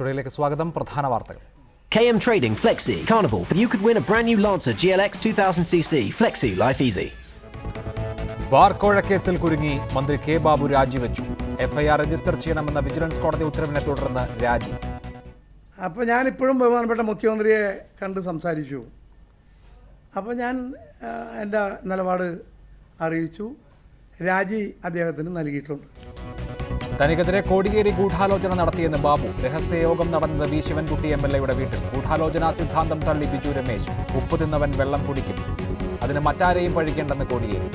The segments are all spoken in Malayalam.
ടുഡേയിലേക്ക് സ്വാഗതം. പ്രധാന വാർത്തകൾ. KM Trading Flexi Carnival. You could win a brand new Lancer GLX 2000cc. Flexi, life easy. ബാർക്കോഴ കേസിൽ കുരുങ്ങി മന്ത്രി കെ ബാബു രാജിവെച്ചു. FIR രജിസ്റ്റർ ചെയ്യണമെന്ന വിജിലൻസ് കോടതി ഉത്തരവിനെ തുടർന്ന് രാജി. അപ്പോൾ ഞാൻ ഇപ്പോഴും ബഹുമാനപ്പെട്ട മുഖ്യമന്ത്രിയെ കണ്ട് സംസാരിച്ചു. അപ്പോൾ ഞാൻ എൻ്റെ നിലപാട് അറിയിച്ചു. രാജി അദ്ദേഹത്തിന് നൽകിയിട്ടുണ്ട്. തനിക്കെതിരെ കോടിയേരി ഗൂഢാലോചന നടത്തിയെന്ന് ബാബു. രഹസ്യയോഗം നടന്നത് വി ശിവൻകുട്ടി MLAയുടെ വീട്ടിൽ. ഗൂഢാലോചനാ സിദ്ധാന്തം തള്ളി ബിജു രമേശ്. ഉപ്പ് തിന്നവൻ വെള്ളം കുടിക്കും, അതിന് മറ്റാരെയും പഴിക്കേണ്ടെന്ന് കോടിയേരി.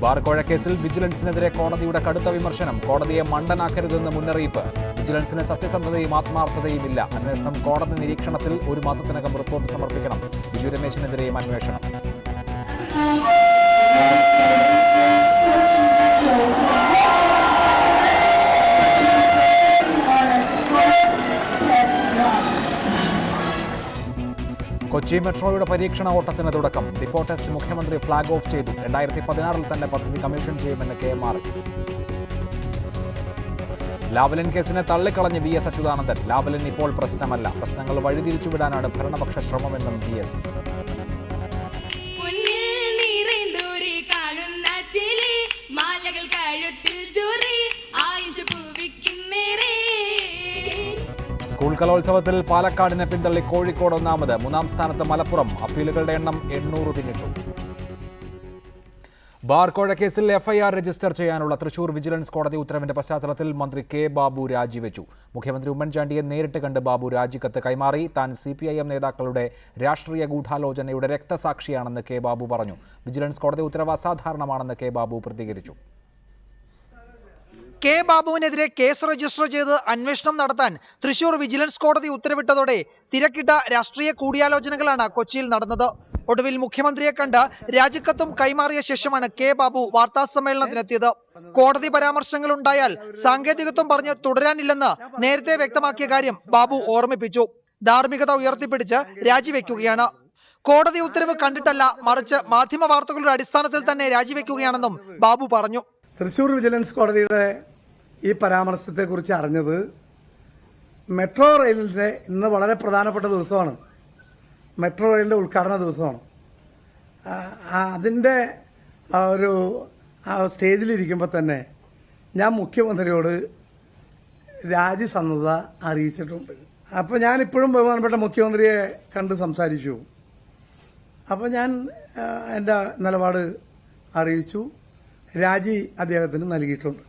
ബാർക്കോഴ കേസിൽ വിജിലൻസിനെതിരെ കോടതിയുടെ കടുത്ത വിമർശനം. കോടതിയെ മണ്ടനാക്കരുതെന്ന് മുന്നറിയിപ്പ്. വിജിലൻസിന് സത്യസന്ധതയും ആത്മാർത്ഥതയും ഇല്ല. അന്വേഷണം കോടതി നിരീക്ഷണത്തിൽ 1 മാസത്തിനകം റിപ്പോർട്ട് സമർപ്പിക്കണം. ബിജു രമേശിനെതിരെയും അന്വേഷണം. കൊച്ചി മെട്രോയുടെ പരീക്ഷണ ഓട്ടത്തിന് തുടക്കം. ഡിപ്പോ ടെസ്റ്റ് മുഖ്യമന്ത്രി ഫ്ളാഗ് ഓഫ് ചെയ്തു. 2016 തന്നെ പദ്ധതി കമ്മീഷൻ ചെയ്യുമെന്ന് KMR. ലാവലിൻ കേസിനെ തള്ളിക്കളഞ്ഞ് VS അച്യുതാനന്ദൻ. ലാവലിൻ ഇപ്പോൾ പ്രശ്നമല്ല, പ്രശ്നങ്ങൾ വഴിതിരിച്ചുവിടാനാണ് ഭരണപക്ഷ ശ്രമമെന്നും VS. സ്കൂൾ കലോത്സവത്തിൽ പാലക്കാടിനെ പിന്തള്ളി കോഴിക്കോട് 1ാമത്. 3ാം സ്ഥാനത്ത് മലപ്പുറം. അപ്പീലുകളുടെ എണ്ണം 800 പിന്നിട്ടു. ബാർക്കോഴ കേസിൽ FIR രജിസ്റ്റർ ചെയ്യാനുള്ള തൃശൂർ വിജിലൻസ് കോടതി ഉത്തരവിന്റെ പശ്ചാത്തലത്തിൽ മന്ത്രി കെ ബാബു രാജിവെച്ചു. മുഖ്യമന്ത്രി ഉമ്മൻചാണ്ടിയെ നേരിട്ട് കണ്ട് ബാബു രാജിക്കത്ത് കൈമാറി. താൻ CPIM നേതാക്കളുടെ രാഷ്ട്രീയ ഗൂഢാലോചനയുടെ രക്തസാക്ഷിയാണെന്ന് കെ ബാബു പറഞ്ഞു. വിജിലൻസ് കോടതി ഉത്തരവ് അസാധാരണമാണെന്ന് കെ ബാബു പ്രതികരിച്ചു. കെ ബാബുവിനെതിരെ കേസ് രജിസ്റ്റർ ചെയ്ത് അന്വേഷണം നടത്താൻ തൃശൂർ വിജിലൻസ് കോടതി ഉത്തരവിട്ടതോടെ തിരക്കിട്ട രാഷ്ട്രീയ കൂടിയാലോചനകളാണ് കൊച്ചിയിൽ നടന്നത്. ഒടുവിൽ മുഖ്യമന്ത്രിയെ കണ്ട് രാജിക്കത്തും കൈമാറിയ ശേഷമാണ് കെ ബാബു വാർത്താസമ്മേളനത്തിനെത്തിയത്. കോടതി പരാമർശങ്ങൾ ഉണ്ടായാൽ സാങ്കേതികത്വം പറഞ്ഞ് തുടരാനില്ലെന്ന് നേരത്തെ വ്യക്തമാക്കിയ കാര്യം ബാബു ഓർമ്മിപ്പിച്ചു. ധാർമ്മികത ഉയർത്തിപ്പിടിച്ച് രാജിവെക്കുകയാണ്. കോടതി ഉത്തരവ് കണ്ടിട്ടല്ല, മറിച്ച് മാധ്യമ വാർത്തകളുടെ അടിസ്ഥാനത്തിൽ തന്നെ രാജിവെക്കുകയാണെന്നും ബാബു പറഞ്ഞു. തൃശ്ശൂർ വിജിലൻസ് കോടതിയുടെ ഈ പരാമർശത്തെക്കുറിച്ച് അറിഞ്ഞത് മെട്രോ റെയിലിൻ്റെ ഇന്ന് വളരെ പ്രധാനപ്പെട്ട ദിവസമാണ്. മെട്രോ റെയിലിൻ്റെ ഉദ്ഘാടന ദിവസമാണ്. അതിൻ്റെ ഒരു സ്റ്റേജിലിരിക്കുമ്പോൾ തന്നെ ഞാൻ മുഖ്യമന്ത്രിയോട് രാജിസന്നദ്ധത അറിയിച്ചിട്ടുണ്ട്. അപ്പോൾ ഞാനിപ്പോഴും ബഹുമാനപ്പെട്ട മുഖ്യമന്ത്രിയെ കണ്ട് സംസാരിച്ചു. അപ്പോൾ ഞാൻ എൻ്റെ നിലപാട് അറിയിച്ചു. രാജി അദ്ദേഹത്തിന് നൽകിയിട്ടുണ്ട്.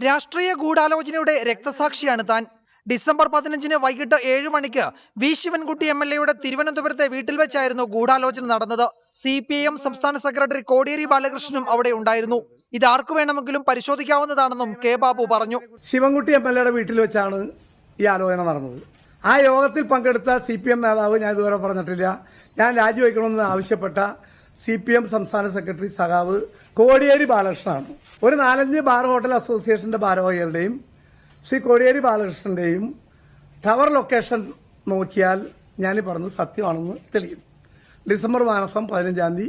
രാഷ്ട്രീയ ഗൂഢാലോചനയുടെ രക്തസാക്ഷിയാണ് താൻ. ഡിസംബർ 15 വൈകിട്ട് 7 മണിക്ക് വി ശിവൻകുട്ടി MLAയുടെ തിരുവനന്തപുരത്തെ വീട്ടിൽ വെച്ചായിരുന്നു ഗൂഢാലോചന നടന്നത്. CPIM സംസ്ഥാന സെക്രട്ടറി കോടിയേരി ബാലകൃഷ്ണനും അവിടെ ഉണ്ടായിരുന്നു. ഇത് ആർക്കു വേണമെങ്കിലും പരിശോധിക്കാവുന്നതാണെന്നും കെ ബാബു പറഞ്ഞു. ശിവൻകുട്ടി MLAയുടെ വീട്ടിൽ വെച്ചാണ് ഈ ആലോചന നടന്നത്. ആ യോഗത്തിൽ പങ്കെടുത്ത CPM നേതാവ് ഞാൻ ഇതുവരെ പറഞ്ഞിട്ടില്ല. ഞാൻ രാജിവെക്കണമെന്ന് ആവശ്യപ്പെട്ട CPM സംസ്ഥാന സെക്രട്ടറി സഖാവ് കോടിയേരി ബാലകൃഷ്ണനാണ്. ഒരു 4-5 ബാർ ഹോട്ടൽ അസോസിയേഷന്റെ ഭാരവാഹികളുടെയും ശ്രീ കോടിയേരി ബാലകൃഷ്ണന്റെയും ടവർ ലൊക്കേഷൻ നോക്കിയാൽ ഞാൻ പറഞ്ഞത് സത്യമാണെന്ന് തെളിയും. ഡിസംബർ മാസം 15-ാം തീയതി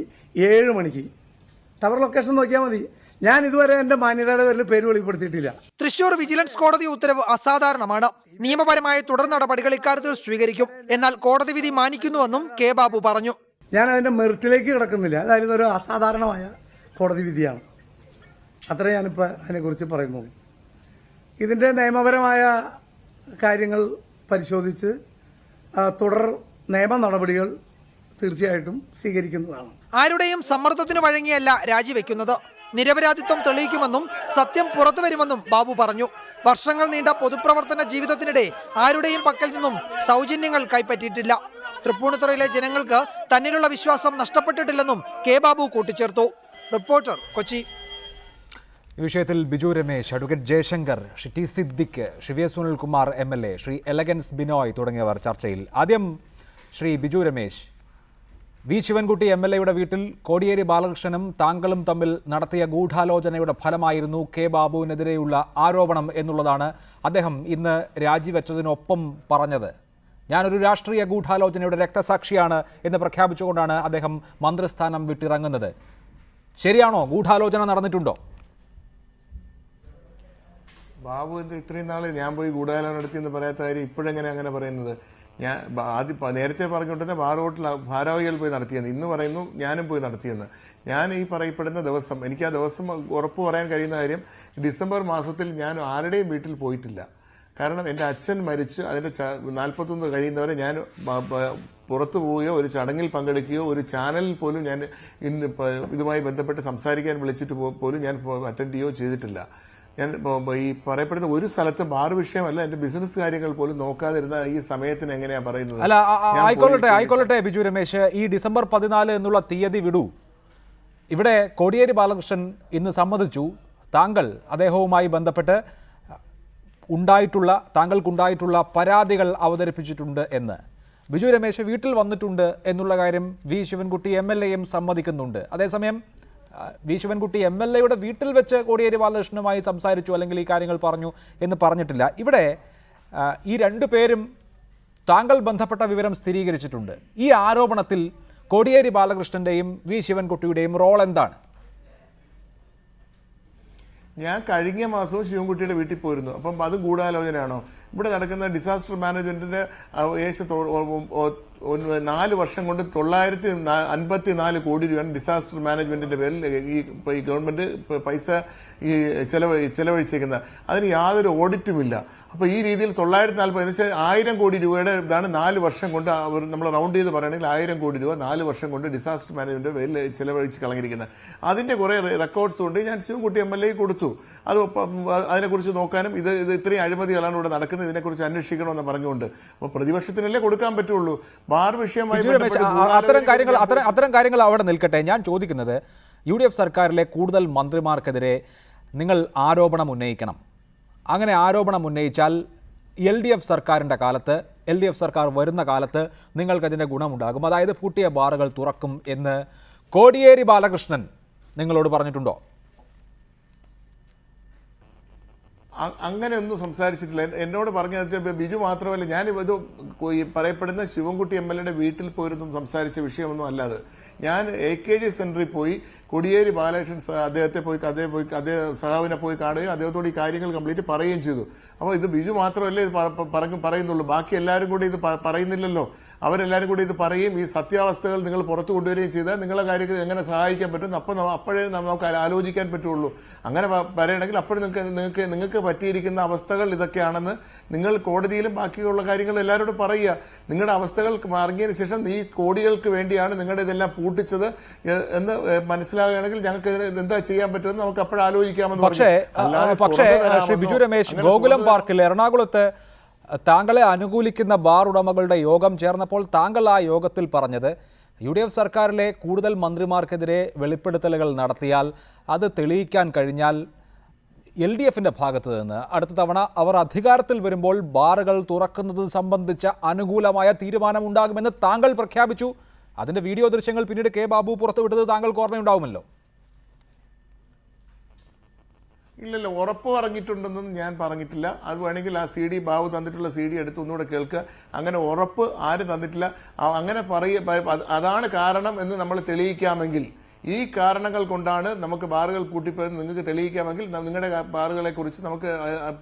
7 മണിക്ക് ടവർ ലൊക്കേഷൻ നോക്കിയാൽ മതി. ഞാൻ ഇതുവരെ എന്റെ മാന്യതയുടെ പേരിൽ പേര് വെളിപ്പെടുത്തിയിട്ടില്ല. തൃശൂർ വിജിലൻസ് കോടതി ഉത്തരവ് അസാധാരണമാണ്. നിയമപരമായ തുടർ നടപടികൾ ഇക്കാര്യത്തിൽ സ്വീകരിക്കും. എന്നാൽ കോടതി വിധി മാനിക്കുന്നുവെന്നും കെ ബാബു പറഞ്ഞു. ഞാൻ അതിന്റെ മെറിറ്റിലേക്ക് കിടക്കുന്നില്ല. അതായത് ഒരു അസാധാരണമായ കോടതി വിധിയാണ്. അത്രേ ഞാനിപ്പോൾ അതിനെക്കുറിച്ച് പറയുന്നു. ഇതിന്റെ നിയമപരമായ കാര്യങ്ങൾ പരിശോധിച്ച് തുടർ നിയമ നടപടികൾ തീർച്ചയായിട്ടും സ്വീകരിക്കുന്നതാണ്. ആരുടെയും സമ്മർദ്ദത്തിന് വഴങ്ങിയല്ല രാജിവെക്കുന്നത്. നിരപരാധിത്വം തെളിയിക്കുമെന്നും സത്യം പുറത്തുവരുമെന്നും ബാബു പറഞ്ഞു. വർഷങ്ങൾ നീണ്ട പൊതുപ്രവർത്തന ജീവിതത്തിനിടെ ആരുടെയും പക്കൽ നിന്നും സൗജന്യങ്ങൾ കൈപ്പറ്റിയിട്ടില്ല. തൃപ്പൂണിത്തുറയിലെ ജനങ്ങൾക്ക് തന്നിലുള്ള വിശ്വാസം നഷ്ടപ്പെട്ടിട്ടില്ലെന്നും കെ ബാബു കൂട്ടിച്ചേർത്തു. റിപ്പോർട്ടർ, കൊച്ചി. ഈ വിഷയത്തിൽ Biju Ramesh, advocate Jayashankar, T Siddique, V Sunilkumar MLA, Shri elegance Binoy തുടങ്ങിയവർ ചർച്ചയിൽ. ആദ്യം ശ്രീ ബിജു രമേശ്, വി ശിവൻകുട്ടി MLAയുടെ വീട്ടിൽ കോടിയേരി ബാലകൃഷ്ണനും താങ്കളും തമ്മിൽ നടത്തിയ ഗൂഢാലോചനയുടെ ഫലമായിരുന്നു കെ ബാബുവിനെതിരെയുള്ള ആരോപണം എന്നുള്ളതാണ് അദ്ദേഹം ഇന്ന് രാജിവെച്ചതിനൊപ്പം പറഞ്ഞത്. ഞാനൊരു രാഷ്ട്രീയ ഗൂഢാലോചനയുടെ രക്തസാക്ഷിയാണ് എന്ന് പ്രഖ്യാപിച്ചുകൊണ്ടാണ് അദ്ദേഹം മന്ത്രിസ്ഥാനം വിട്ടിറങ്ങുന്നത്. ശരിയാണോ? ഗൂഢാലോചന നടന്നിട്ടുണ്ടോ? ബാബുവിൻ്റെ ഇത്രയും നാൾ ഞാൻ പോയി ഗൂഢാലോചന നടത്തിയെന്ന് പറയാത്ത കാര്യം ഇപ്പോഴെങ്ങനെ അങ്ങനെ പറയുന്നത്? ഞാൻ നേരത്തെ പറഞ്ഞുകൊണ്ടിരുന്ന ബാർ ഹോട്ടൽ ഭാരവാഹികൾ പോയി നടത്തിയെന്ന്, ഇന്ന് പറയുന്നു ഞാനും പോയി നടത്തിയെന്ന്. ഞാൻ ഈ പറയപ്പെടുന്ന ദിവസം, എനിക്ക് ആ ദിവസം ഉറപ്പ് പറയാൻ കഴിയുന്ന കാര്യം, ഡിസംബർ മാസത്തിൽ ഞാൻ ആരുടെയും വീട്ടിൽ പോയിട്ടില്ല. കാരണം എൻ്റെ അച്ഛൻ മരിച്ച് അതിൻ്റെ 41 കഴിയുന്നവരെ ഞാൻ പുറത്തു പോവുകയോ ഒരു ചടങ്ങിൽ പങ്കെടുക്കുകയോ ഒരു ചാനലിൽ പോലും ഞാൻ ഇതുമായി ബന്ധപ്പെട്ട് സംസാരിക്കാൻ വിളിച്ചിട്ട് പോലും ഞാൻ അറ്റൻഡ് ചെയ്യുകയോ ചെയ്തിട്ടില്ല. ഞാൻ ഈ പറയപ്പെടുന്ന ഒരു സ്ഥലത്ത് ബാർ വിഷയമല്ല, എൻ്റെ ബിസിനസ് കാര്യങ്ങൾ പോലും നോക്കാതിരുന്ന ഈ സമയത്തിന് എങ്ങനെയാ പറയുന്നത്? അല്ല, ആയിക്കൊള്ളട്ടെ ബിജു രമേശ്, ഈ ഡിസംബർ 14 എന്നുള്ള തീയതി വിടൂ. ഇവിടെ കോടിയേരി ബാലകൃഷ്ണൻ ഇന്ന് സമ്മതിച്ചു താങ്കൾ അദ്ദേഹവുമായി ബന്ധപ്പെട്ട് താങ്കൾക്കുണ്ടായിട്ടുള്ള പരാതികൾ അവതരിപ്പിച്ചിട്ടുണ്ട് എന്ന്. ബിജു രമേശ് വീട്ടിൽ വന്നിട്ടുണ്ട് എന്നുള്ള കാര്യം വി ശിവൻകുട്ടി MLA സമ്മതിക്കുന്നുണ്ട്. അതേസമയം വി ശിവൻകുട്ടി MLAയുടെ വീട്ടിൽ വെച്ച് കോടിയേരി ബാലകൃഷ്ണനുമായി സംസാരിച്ചു അല്ലെങ്കിൽ ഈ കാര്യങ്ങൾ പറഞ്ഞു എന്ന് പറഞ്ഞിട്ടില്ല. ഇവിടെ ഈ രണ്ടു പേരും താങ്കൾ ബന്ധപ്പെട്ട വിവരം സ്ഥിരീകരിച്ചിട്ടുണ്ട്. ഈ ആരോപണത്തിൽ കോടിയേരി ബാലകൃഷ്ണന്റെയും വി ശിവൻകുട്ടിയുടെയും റോൾ എന്താണ്? ഞാൻ കഴിഞ്ഞ മാസവും ശിവൻകുട്ടിയുടെ വീട്ടിൽ പോയിരുന്നു. അപ്പം അത് ഗൂഢാലോചനയാണോ? ഇവിടെ നടക്കുന്ന ഡിസാസ്റ്റർ മാനേജ്മെന്റിന്റെ ഏകദേശം 4 വർഷം കൊണ്ട് 954 കോടി രൂപയാണ് ഡിസാസ്റ്റർ മാനേജ്മെന്റിന്റെ പേരിൽ ഈ ഗവൺമെന്റ് പൈസ ഈ ചെലവഴിച്ചേക്കുന്നത്. അതിന് യാതൊരു ഓഡിറ്റുമില്ല. അപ്പോൾ ഈ രീതിയിൽ 940 എന്ന് വെച്ചാൽ 1000 കോടി രൂപയുടെ ഇതാണ് 4 വർഷം കൊണ്ട് നമ്മൾ റൗണ്ട് ചെയ്ത് പറയുകയാണെങ്കിൽ 1000 കോടി രൂപ 4 വർഷം കൊണ്ട് ഡിസാസ്റ്റർ മാനേജ്മെന്റ് പേരിൽ ചെലവഴിച്ച് കളഞ്ഞിരിക്കുന്നത്. അതിന്റെ കുറേ റെക്കോർഡ്സ് കൊണ്ട് ഞാൻ ശിവൻകുട്ടി MLA കൊടുത്തു. അത് അതിനെക്കുറിച്ച് നോക്കാനും ഇത് ഇത്രയും അഴിമതികളാണ് ഇവിടെ നടക്കുന്നത്, ഇതിനെക്കുറിച്ച് അന്വേഷിക്കണമെന്ന് പറഞ്ഞുകൊണ്ട്. അപ്പോൾ പ്രതിപക്ഷത്തിനല്ലേ കൊടുക്കാൻ പറ്റുള്ളൂ. ബാർ വിഷയമായി അത്തരം കാര്യങ്ങൾ അവിടെ നിൽക്കട്ടെ. ഞാൻ ചോദിക്കുന്നത്, UDF സർക്കാരിലെ കൂടുതൽ മന്ത്രിമാർക്കെതിരെ നിങ്ങൾ ആരോപണം ഉന്നയിക്കണം. അങ്ങനെ ആരോപണം ഉന്നയിച്ചാൽ LDF സർക്കാരിൻ്റെ കാലത്ത്, LDF സർക്കാർ വരുന്ന കാലത്ത് നിങ്ങൾക്കതിൻ്റെ ഗുണമുണ്ടാകും. അതായത് പൂട്ടിയ ബാറുകൾ തുറക്കും എന്ന് കോടിയേരി ബാലകൃഷ്ണൻ നിങ്ങളോട് പറഞ്ഞിട്ടുണ്ടോ? അങ്ങനെ ഒന്നും സംസാരിച്ചിട്ടില്ല. എന്നോട് പറഞ്ഞത് ബിജു മാത്രമല്ല, ഞാൻ ഇത് പറയപ്പെടുന്ന ശിവൻകുട്ടി MLAയുടെ വീട്ടിൽ പോയിരുന്നും സംസാരിച്ച വിഷയമൊന്നും അല്ലാതെ. ഞാൻ AKG സെന്ററിൽ പോയി കോടിയേരി ബാലകൃഷ്ണൻ അദ്ദേഹത്തെ പോയി സഹാവിനെ പോയി കാണുകയും അദ്ദേഹത്തോട് ഈ കാര്യങ്ങൾ കംപ്ലീറ്റ് പറയുകയും ചെയ്തു. അപ്പോൾ ഇത് ബിജു മാത്രമല്ലേ ഇത് പറയുന്നുള്ളൂ, ബാക്കി എല്ലാവരും കൂടി ഇത് പറയുന്നില്ലല്ലോ. അവരെല്ലാവരും കൂടി ഇത് പറയും, ഈ സത്യാവസ്ഥകൾ നിങ്ങൾ പുറത്തു കൊണ്ടുവരികയും ചെയ്താൽ നിങ്ങളെ കാര്യത്തിൽ എങ്ങനെ സഹായിക്കാൻ പറ്റും, അപ്പോഴേ നമുക്ക് ആലോചിക്കാൻ പറ്റുള്ളൂ. അങ്ങനെ പറയണമെങ്കിൽ അപ്പോഴും നിങ്ങൾക്ക് പറ്റിയിരിക്കുന്ന അവസ്ഥകൾ ഇതൊക്കെയാണെന്ന് നിങ്ങൾ കോടതിയിലും ബാക്കിയുള്ള കാര്യങ്ങൾ എല്ലാവരോടും പറയുക. നിങ്ങളുടെ അവസ്ഥകൾ അറിഞ്ഞതിന് ശേഷം ഈ കോടികൾക്ക് വേണ്ടിയാണ് നിങ്ങളുടെ ഇതെല്ലാം പൂട്ടിച്ചത് എന്ന് മനസ്സിലാകുകയാണെങ്കിൽ ഞങ്ങൾക്ക് എന്താ ചെയ്യാൻ പറ്റുമെന്ന് നമുക്ക് അപ്പോഴും ആലോചിക്കാമെന്ന്. പക്ഷേ ശ്രീ ബിജു രമേശ്, ഗോകുലം പാർക്കിൽ എറണാകുളത്ത് താങ്കളെ അനുകൂലിക്കുന്ന ബാർ ഉടമകളുടെ യോഗം ചേർന്നപ്പോൾ താങ്കൾ ആ യോഗത്തിൽ പറഞ്ഞത് UDF സർക്കാരിലെ കൂടുതൽ മന്ത്രിമാർക്കെതിരെ വെളിപ്പെടുത്തലുകൾ നടത്തിയാൽ അത് തെളിയിക്കാൻ കഴിഞ്ഞാൽ LDFന്റെ ഭാഗത്ത് നിന്ന് അടുത്ത തവണ അവർ അധികാരത്തിൽ വരുമ്പോൾ ബാറുകൾ തുറക്കുന്നത് സംബന്ധിച്ച അനുകൂലമായ തീരുമാനം ഉണ്ടാകുമെന്ന് താങ്കൾ പ്രഖ്യാപിച്ചു. അതിൻ്റെ വീഡിയോ ദൃശ്യങ്ങൾ പിന്നീട് കെ ബാബു പുറത്തുവിട്ടത് താങ്കൾക്ക് ഓർമ്മയുണ്ടാവുമല്ലോ. ഇല്ലല്ലോ, ഉറപ്പ് പറഞ്ഞിട്ടുണ്ടെന്നും ഞാൻ പറഞ്ഞിട്ടില്ല. അത് വേണമെങ്കിൽ ആ CD ബാബു തന്നിട്ടുള്ള CD എടുത്ത് ഒന്നുകൂടെ കേൾക്കുക. അങ്ങനെ ഉറപ്പ് ആരും തന്നിട്ടില്ല. അങ്ങനെ അതാണ് കാരണം എന്ന് നമ്മൾ തെളിയിക്കാമെങ്കിൽ, ഈ കാരണങ്ങൾ കൊണ്ടാണ് നമുക്ക് ബാറുകൾ പൂട്ടിപ്പോയെന്ന് നിങ്ങൾക്ക് തെളിയിക്കാമെങ്കിൽ, നിങ്ങളുടെ ബാറുകളെ കുറിച്ച് നമുക്ക്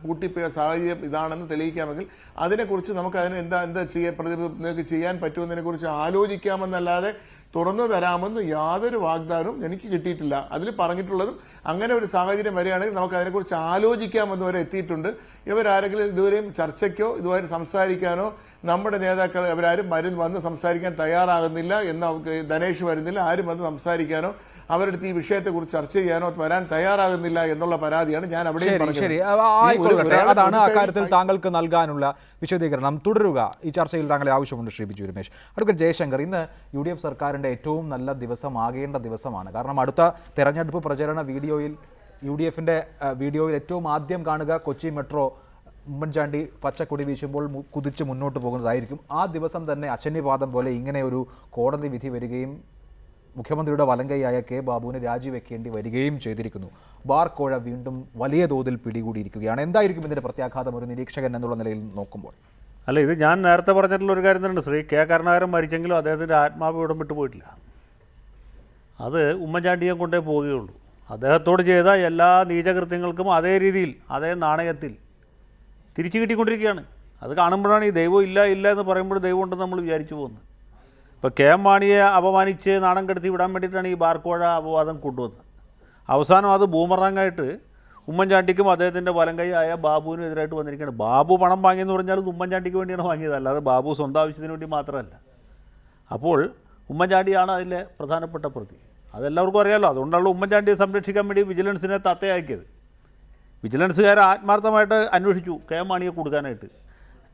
പൂട്ടിപ്പോയ സാഹചര്യം ഇതാണെന്ന് തെളിയിക്കാമെങ്കിൽ അതിനെക്കുറിച്ച് നമുക്ക് അതിന് എന്താ നിങ്ങൾക്ക് ചെയ്യാൻ പറ്റുമെന്നതിനെ കുറിച്ച് ആലോചിക്കാമെന്നല്ലാതെ തുറന്നു തരാമെന്ന് യാതൊരു വാഗ്ദാനവും എനിക്ക് കിട്ടിയിട്ടില്ല. അതിൽ പറഞ്ഞിട്ടുള്ളതും അങ്ങനെ ഒരു സാഹചര്യം വരികയാണെങ്കിൽ നമുക്ക് അതിനെക്കുറിച്ച് ആലോചിക്കാമെന്ന് വരെ എത്തിയിട്ടുണ്ട്. ഇവരാരെങ്കിലും ഇതുവരെയും ചർച്ചയ്ക്കോ ഇതുവരെ സംസാരിക്കാനോ നമ്മുടെ നേതാക്കൾ അവരാരും വന്ന് സംസാരിക്കാൻ തയ്യാറാകുന്നില്ല എന്ന് ധനേഷ് വരുന്നില്ല, ആരും വന്ന് സംസാരിക്കാനോ അവരുടെ ഈ വിഷയത്തെക്കുറിച്ച് ചർച്ച ചെയ്യാനോ വരാൻ തയ്യാറാകുന്നില്ല എന്നുള്ള പരാതിയാണ് ഞാൻ അവിടെ പറഞ്ഞത്. അതാണ് അക്കാര്യത്തിൽ താങ്കൾക്ക് നൽകാനുള്ള വിശദീകരണം. തുടരുക, ഈ ചർച്ചയിൽ താങ്കളെ ആവശ്യമുണ്ട് ശ്രീ ബിജു രമേശ്. അഡ്വക്കേറ്റ് ജയശങ്കർ, ഇന്ന് UDF സർക്കാരിൻ്റെ ഏറ്റവും നല്ല ദിവസമാകേണ്ട ദിവസമാണ്. കാരണം അടുത്ത തെരഞ്ഞെടുപ്പ് പ്രചരണ വീഡിയോയിൽ UDFന്റെ വീഡിയോയിൽ ഏറ്റവും ആദ്യം കാണുക കൊച്ചി മെട്രോ ഉമ്മൻചാണ്ടി പച്ചക്കൊടി വീശുമ്പോൾ കുതിച്ച് മുന്നോട്ട് പോകുന്നതായിരിക്കും. ആ ദിവസം തന്നെ അശനിപാതം പോലെ ഇങ്ങനെ ഒരു കോടതി വിധി വരികയും മുഖ്യമന്ത്രിയുടെ വലങ്കൈയായ കെ ബാബുവിനെ രാജിവെക്കേണ്ടി വരികയും ചെയ്തിരിക്കുന്നു. ബാർ കോഴ വീണ്ടും വലിയ തോതിൽ പിടികൂടിയിരിക്കുകയാണ്. എന്തായിരിക്കും ഇതിൻ്റെ പ്രത്യാഘാതം ഒരു നിരീക്ഷകൻ എന്നുള്ള നിലയിൽ നോക്കുമ്പോൾ? അല്ല, ഇത് ഞാൻ നേരത്തെ പറഞ്ഞിട്ടുള്ള ഒരു കാര്യം തന്നെ. ശ്രീ കെ കരുണാകരൻ മരിച്ചെങ്കിലും അദ്ദേഹത്തിൻ്റെ ആത്മാവ് ഇവിടം വിട്ടുപോയിട്ടില്ല. അത് ഉമ്മൻചാണ്ടിയെ കൊണ്ടേ പോവുകയുള്ളൂ. അദ്ദേഹത്തോട് ചെയ്ത എല്ലാ നീചകൃത്യങ്ങൾക്കും അതേ രീതിയിൽ അതേ നാണയത്തിൽ തിരിച്ചു കിട്ടിക്കൊണ്ടിരിക്കുകയാണ്. അത് കാണുമ്പോഴാണ് ഈ ദൈവം ഇല്ല ഇല്ല എന്ന് പറയുമ്പോൾ ദൈവം ഉണ്ടെന്ന് നമ്മൾ വിചാരിച്ചു പോകുന്നത്. ഇപ്പോൾ കെ എം മാണിയെ അപമാനിച്ച് നാണം കെടുത്തി വിടാൻ വേണ്ടിയിട്ടാണ് ഈ ബാർക്കോഴ അപവാദം കൊണ്ടുവന്നത്. അവസാനം അത് ബൂമറാങ്ങായിട്ട് ഉമ്മൻചാണ്ടിക്കും അദ്ദേഹത്തിൻ്റെ വലങ്കൈയായ ബാബുവിനും എതിരായിട്ട് വന്നിരിക്കുകയാണ്. ബാബു പണം വാങ്ങിയെന്ന് പറഞ്ഞാൽ ഇത് ഉമ്മൻചാണ്ടിക്ക് വേണ്ടിയാണ് വാങ്ങിയത്, അല്ലാതെ ബാബു സ്വന്തം ആവശ്യത്തിന് വേണ്ടി മാത്രമല്ല. അപ്പോൾ ഉമ്മൻചാണ്ടിയാണ് അതിലെ പ്രധാനപ്പെട്ട പ്രതി, അതെല്ലാവർക്കും അറിയാമല്ലോ. അതുകൊണ്ടാണ് ഉമ്മൻചാണ്ടിയെ സംരക്ഷിക്കാൻ വേണ്ടി വിജിലൻസിനെ തത്തയാക്കിയത്. വിജിലൻസുകാർ ആത്മാർത്ഥമായിട്ട് അന്വേഷിച്ചു കെ എം മാണിയെ കൊടുക്കാനായിട്ട്,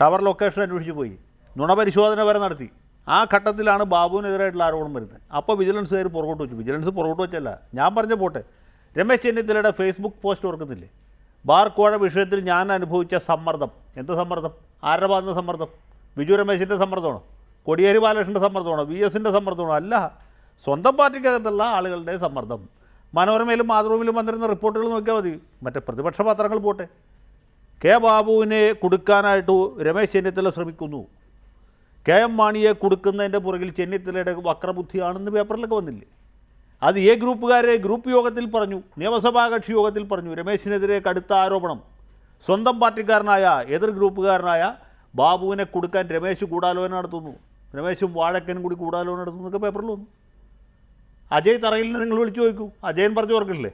ടവർ ലൊക്കേഷൻ അന്വേഷിച്ച് പോയി, നുണപരിശോധന വരെ നടത്തി. ആ ഘട്ടത്തിലാണ് ബാബുവിനെതിരായിട്ടുള്ള ആരോപണം വരുന്നത്. അപ്പോൾ വിജിലൻസുകാർ പുറകോട്ട് വെച്ചു. വിജിലൻസ് പുറകോട്ട് വെച്ചല്ല, ഞാൻ പറഞ്ഞ പോട്ടെ, രമേശ് ചെന്നിത്തലയുടെ ഫേസ്ബുക്ക് പോസ്റ്റ് ഓർക്കുന്നില്ലേ? ബാർക്കോഴ വിഷയത്തിൽ ഞാൻ അനുഭവിച്ച സമ്മർദ്ദം. എന്ത് സമ്മർദ്ദം? ആരുടെ ഭാഗത്തുനിന്ന് സമ്മർദ്ദം? ബിജു രമേശിൻ്റെ സമ്മർദ്ദമാണോ? കോടിയേരി ബാലകൃഷ്ണൻ്റെ സമ്മർദ്ദമാണോ? VS-ൻ്റെ സമ്മർദ്ദമാണോ? അല്ല, സ്വന്തം പാർട്ടിക്കകത്തുള്ള ആളുകളുടെ സമ്മർദ്ദം. മനോരമയിലും മാതൃഭൂമിയിലും വന്നിരുന്ന റിപ്പോർട്ടുകൾ നോക്കിയാൽ മതി. മറ്റേ പ്രതിപക്ഷ പത്രങ്ങൾ പോട്ടെ, കെ ബാബുവിനെ കൊടുക്കാനായിട്ട് രമേശ് ചെന്നിത്തല ശ്രമിക്കുന്നു, കെ എം മാണിയെ കൊടുക്കുന്നതിൻ്റെ പുറകിൽ ചെന്നിത്തലയുടെ വക്രബുദ്ധിയാണെന്ന് പേപ്പറിലൊക്കെ വന്നില്ലേ? അത് ഗ്രൂപ്പുകാരെ ഗ്രൂപ്പ് യോഗത്തിൽ പറഞ്ഞു, നിയമസഭാ കക്ഷി യോഗത്തിൽ പറഞ്ഞു. രമേശിനെതിരെ കടുത്ത ആരോപണം. സ്വന്തം പാർട്ടിക്കാരനായ എതിർ ഗ്രൂപ്പുകാരനായ ബാബുവിനെ കൊടുക്കാൻ രമേശ് ഗൂഢാലോചന നടത്തുന്നു, രമേശും വാഴക്കനും കൂടി ഗൂഢാലോചന നടത്തുന്നു എന്നൊക്കെ പേപ്പറിൽ വന്നു. അജയ് തറയിലിനെ നിങ്ങൾ വിളിച്ചു ചോദിക്കൂ, അജയൻ പറഞ്ഞു ഓർക്കില്ലേ?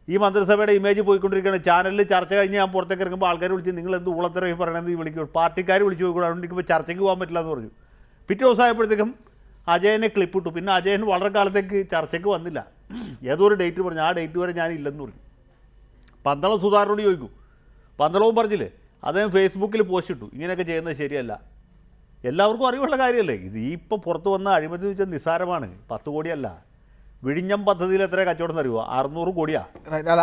ഈ മന്ത്രിസഭയുടെ ഇമേജ് പോയിക്കൊണ്ടിരിക്കുകയാണ്. ചാനലിൽ ചർച്ച കഴിഞ്ഞ് ഞാൻ പുറത്തേക്ക് ഇറങ്ങുമ്പോൾ ആൾക്കാർ വിളിച്ച് നിങ്ങൾ എന്ത് ഊളത്തരമായി പറയണമെന്ന് വിളിക്കും, പാർട്ടിക്കാർ വിളിച്ചു ചോദിക്കും. അതുകൊണ്ട് ഇപ്പോൾ ചർച്ചയ്ക്ക് പോകാൻ പറ്റില്ല എന്ന് പറഞ്ഞു. പിറ്റേ ദിവസമായപ്പോഴത്തേക്കും അജയനെ ക്ലിപ്പിട്ടു. പിന്നെ അജയൻ വളരെ കാലത്തേക്ക് ചർച്ചയ്ക്ക് വന്നില്ല. ഏതോ ഒരു ഡേറ്റ് പറഞ്ഞു, ആ ഡേറ്റ് വരെ ഞാൻ ഇല്ലെന്ന് പറഞ്ഞു. പന്തളം സുധാകരനോട് ചോദിക്കൂ, പന്തളവും പറഞ്ഞില്ലേ, അദ്ദേഹം ഫേസ്ബുക്കിൽ പോസ്റ്റ് ഇട്ടു, ഇങ്ങനെയൊക്കെ ചെയ്യുന്നത് ശരിയല്ല. എല്ലാവർക്കും അറിവുള്ള കാര്യമല്ലേ ഇത്. ഈ ഇപ്പോൾ പുറത്ത് വന്ന അഴിമതി വെച്ചാൽ നിസ്സാരമാണ്, 10 കോടിയല്ല. വിഴിഞ്ഞം പദ്ധതിയിൽ എത്ര കച്ചവടം അറിയുമോ? 600 കോടിയാണ്.